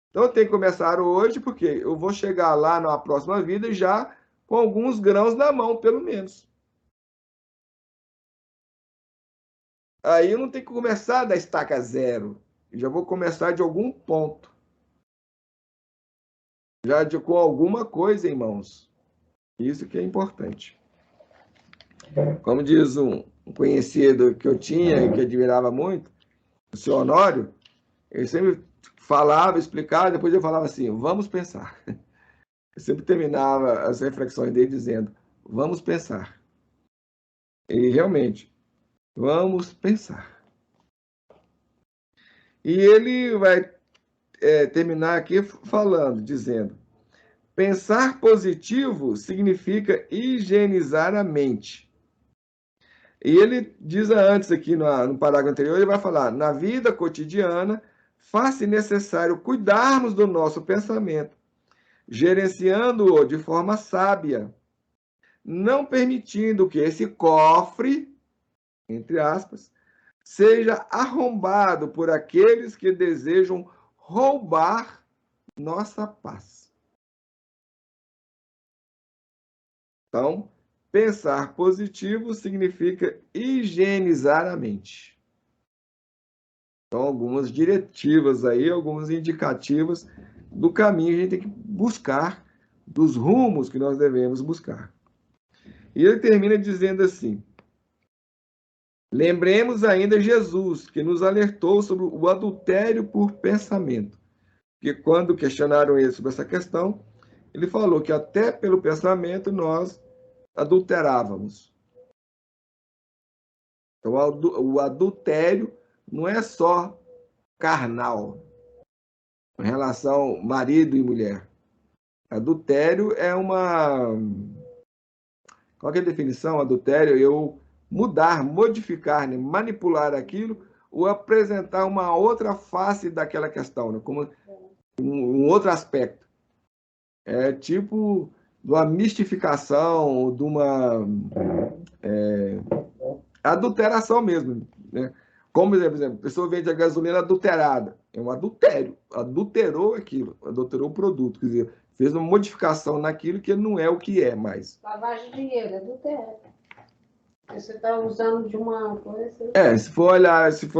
Então eu tenho que começar hoje, porque eu vou chegar lá na próxima vida já com alguns grãos na mão, pelo menos. Aí eu não tenho que começar da estaca zero. Eu já vou começar de algum ponto. Com alguma coisa em mãos. Isso que é importante. Como diz um conhecido que eu tinha e que admirava muito, o senhor Honório, ele sempre falava, explicava, depois ele falava assim, vamos pensar. Eu sempre terminava as reflexões dele dizendo, vamos pensar. E realmente, vamos pensar. E ele vai terminar aqui falando, dizendo, pensar positivo significa higienizar a mente. E ele diz antes aqui no parágrafo anterior, ele vai falar, na vida cotidiana, faz-se necessário cuidarmos do nosso pensamento, gerenciando-o de forma sábia, não permitindo que esse cofre, entre aspas, seja arrombado por aqueles que desejam roubar nossa paz. Então, pensar positivo significa higienizar a mente. Então, algumas diretivas aí, algumas indicativas do caminho que a gente tem que buscar, dos rumos que nós devemos buscar. E ele termina dizendo assim, lembremos ainda Jesus, que nos alertou sobre o adultério por pensamento. Porque quando questionaram ele sobre essa questão, ele falou que até pelo pensamento nós adulterávamos. Então, o adultério não é só carnal, em relação marido e mulher. Adultério é uma... Qual é a definição? Adultério é eu mudar, modificar, né? Manipular aquilo ou apresentar uma outra face daquela questão, né? Como um outro aspecto. É tipo de uma mistificação, de uma adulteração mesmo, né? Como, por exemplo, a pessoa vende a gasolina adulterada. É um adultério. Adulterou aquilo, adulterou o produto. Quer dizer, fez uma modificação naquilo que não é o que é mais. Lavagem de dinheiro, adultério. Você está usando de uma coisa... Se for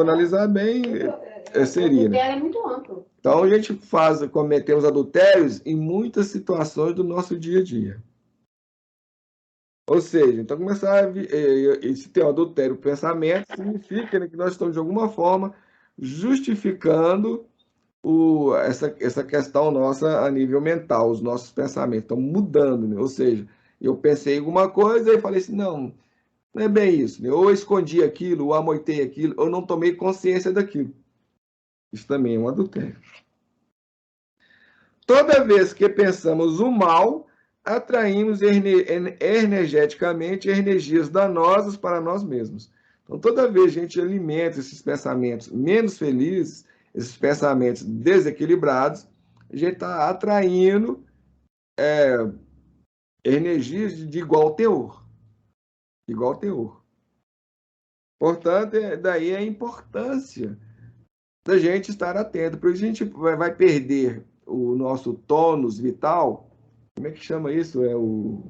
analisar bem, seria. Adultério é muito amplo. Então, a gente cometemos adultérios em muitas situações do nosso dia a dia. Ou seja, então começar se tem um adultério pensamento, significa, né, que nós estamos, de alguma forma, justificando essa questão nossa a nível mental, os nossos pensamentos estão mudando, né? Ou seja, eu pensei em alguma coisa e falei assim, não é bem isso, né? Ou eu escondi aquilo, ou amoitei aquilo, ou não tomei consciência daquilo. Isso também é um adultério. Toda vez que pensamos o mal, atraímos energeticamente energias danosas para nós mesmos. Então, toda vez que a gente alimenta esses pensamentos menos felizes, esses pensamentos desequilibrados, a gente está atraindo energias de igual teor. Igual teor. Portanto, daí a importância da gente estar atento, porque a gente vai perder o nosso tônus vital. Como é que chama isso? É o...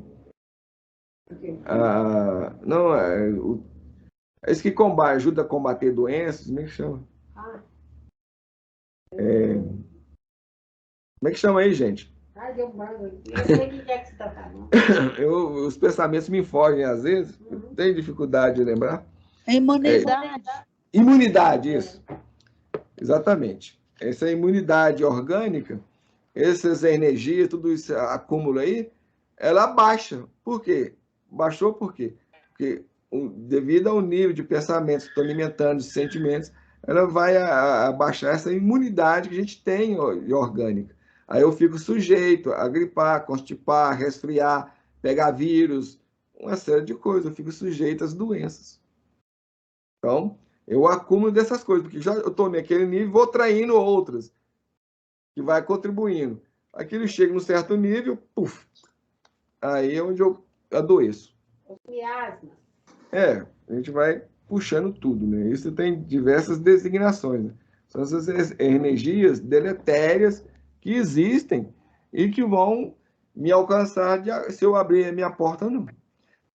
não, é isso que combate, ajuda a combater doenças. Como é que chama? Como é que chama aí, gente? Deu branco aqui. Eu sei o que é que você está falando. Os pensamentos me fogem às vezes. Eu tenho dificuldade de lembrar. Imunidade. Imunidade, isso. Exatamente. Essa imunidade orgânica, essas energias, tudo isso acúmulo aí, ela baixa. Por quê? Baixou por quê? Porque devido ao nível de pensamentos que estão alimentando, de sentimentos, ela vai abaixar essa imunidade que a gente tem orgânica. Aí eu fico sujeito a gripar, constipar, resfriar, pegar vírus, uma série de coisas. Eu fico sujeito às doenças. Então, eu acúmulo dessas coisas, porque já eu estou naquele nível e vou traindo outras, que vai contribuindo. Aquilo chega num certo nível, puf, aí é onde eu adoeço. Miasma. A gente vai puxando tudo, né? Isso tem diversas designações, né? São essas energias deletérias que existem e que vão me alcançar se eu abrir a minha porta ou não.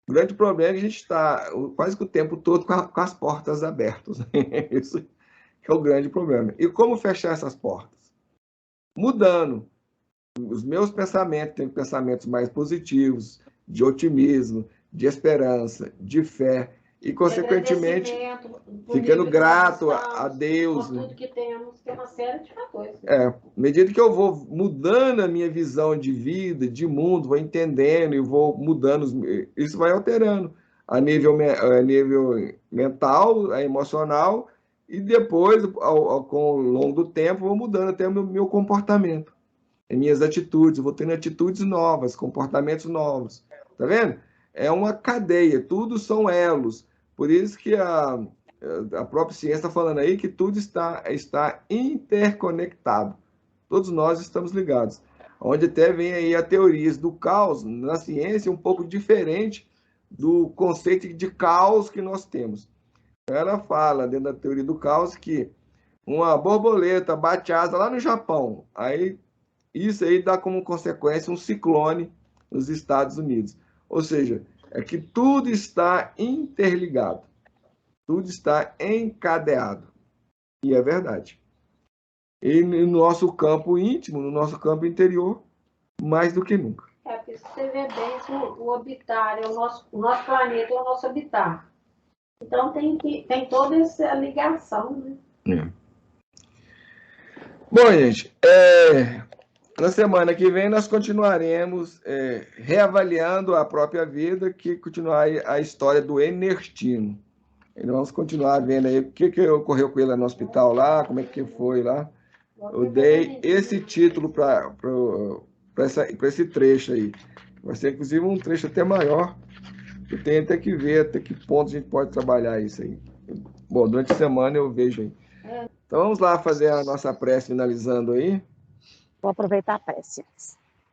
O grande problema é que a gente está quase que o tempo todo com as portas abertas. Isso é o grande problema. E como fechar essas portas? Mudando. Os meus pensamentos, tenho pensamentos mais positivos, de otimismo, de esperança, de fé, e, consequentemente, ficando grato a Deus. Por tudo que temos, tem uma série de fatores. À medida que eu vou mudando a minha visão de vida, de mundo, vou entendendo e vou mudando, isso vai alterando a nível mental, emocional, e depois, com o longo do tempo, vou mudando até o meu comportamento, as minhas atitudes, eu vou tendo atitudes novas, comportamentos novos. Tá vendo? É uma cadeia, tudo são elos. Por isso que a própria ciência está falando aí que tudo está interconectado. Todos nós estamos ligados. Onde até vem aí a teoria do caos, na ciência, um pouco diferente do conceito de caos que nós temos. Ela fala, dentro da teoria do caos, que uma borboleta bate asa lá no Japão. Aí, isso aí dá como consequência um ciclone nos Estados Unidos. Ou seja, é que tudo está interligado. Tudo está encadeado. E é verdade. E no nosso campo íntimo, no nosso campo interior, mais do que nunca. Porque você vê bem o habitar, o nosso planeta é o nosso habitar. Então tem toda essa ligação, né? Bom, gente, na semana que vem nós continuaremos reavaliando a própria vida, que continuar a história do Ernestinho. E vamos continuar vendo aí o que ocorreu com ele no hospital lá, como é que foi lá. Eu dei esse título para esse trecho aí. Vai ser, inclusive, um trecho até maior. Eu tenho até que ver até que ponto a gente pode trabalhar isso aí. Bom, durante a semana eu vejo aí. Então vamos lá fazer a nossa prece finalizando aí. Vou aproveitar a prece.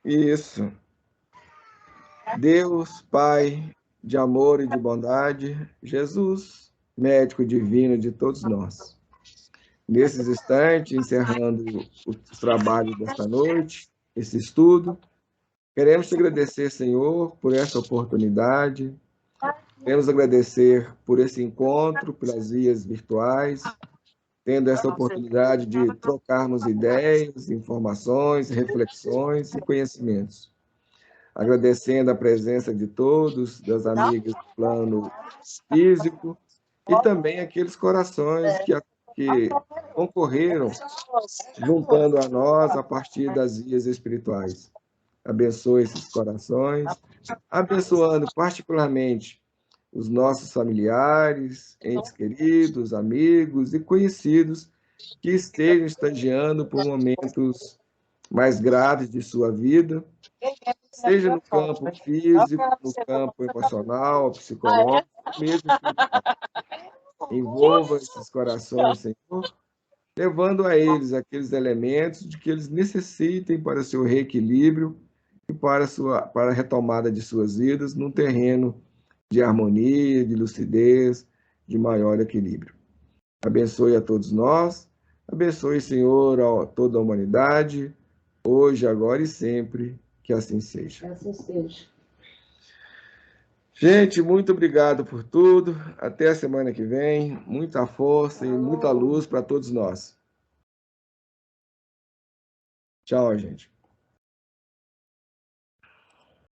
Isso. Deus, Pai de amor e de bondade, Jesus, médico divino de todos nós. Nesses instantes, encerrando os trabalhos desta noite, esse estudo, queremos te agradecer, Senhor, por essa oportunidade. Queremos agradecer por esse encontro, pelas vias virtuais, tendo essa oportunidade de trocarmos ideias, informações, reflexões e conhecimentos. Agradecendo a presença de todos, das amigas do plano físico e também aqueles corações que concorreram, juntando a nós a partir das vias espirituais. Abençoe esses corações, abençoando particularmente os nossos familiares, entes queridos, amigos e conhecidos que estejam estagiando por momentos mais graves de sua vida, seja no campo físico, no campo emocional, psicológico, mesmo espiritual. Envolva esses corações, Senhor, levando a eles aqueles elementos de que eles necessitem para o seu reequilíbrio e para a retomada de suas vidas num terreno de harmonia, de lucidez, de maior equilíbrio. Abençoe a todos nós, abençoe, Senhor, a toda a humanidade, hoje, agora e sempre, que assim seja. Que assim seja. Gente, muito obrigado por tudo. Até a semana que vem. Muita força e muita luz para todos nós. Tchau, gente.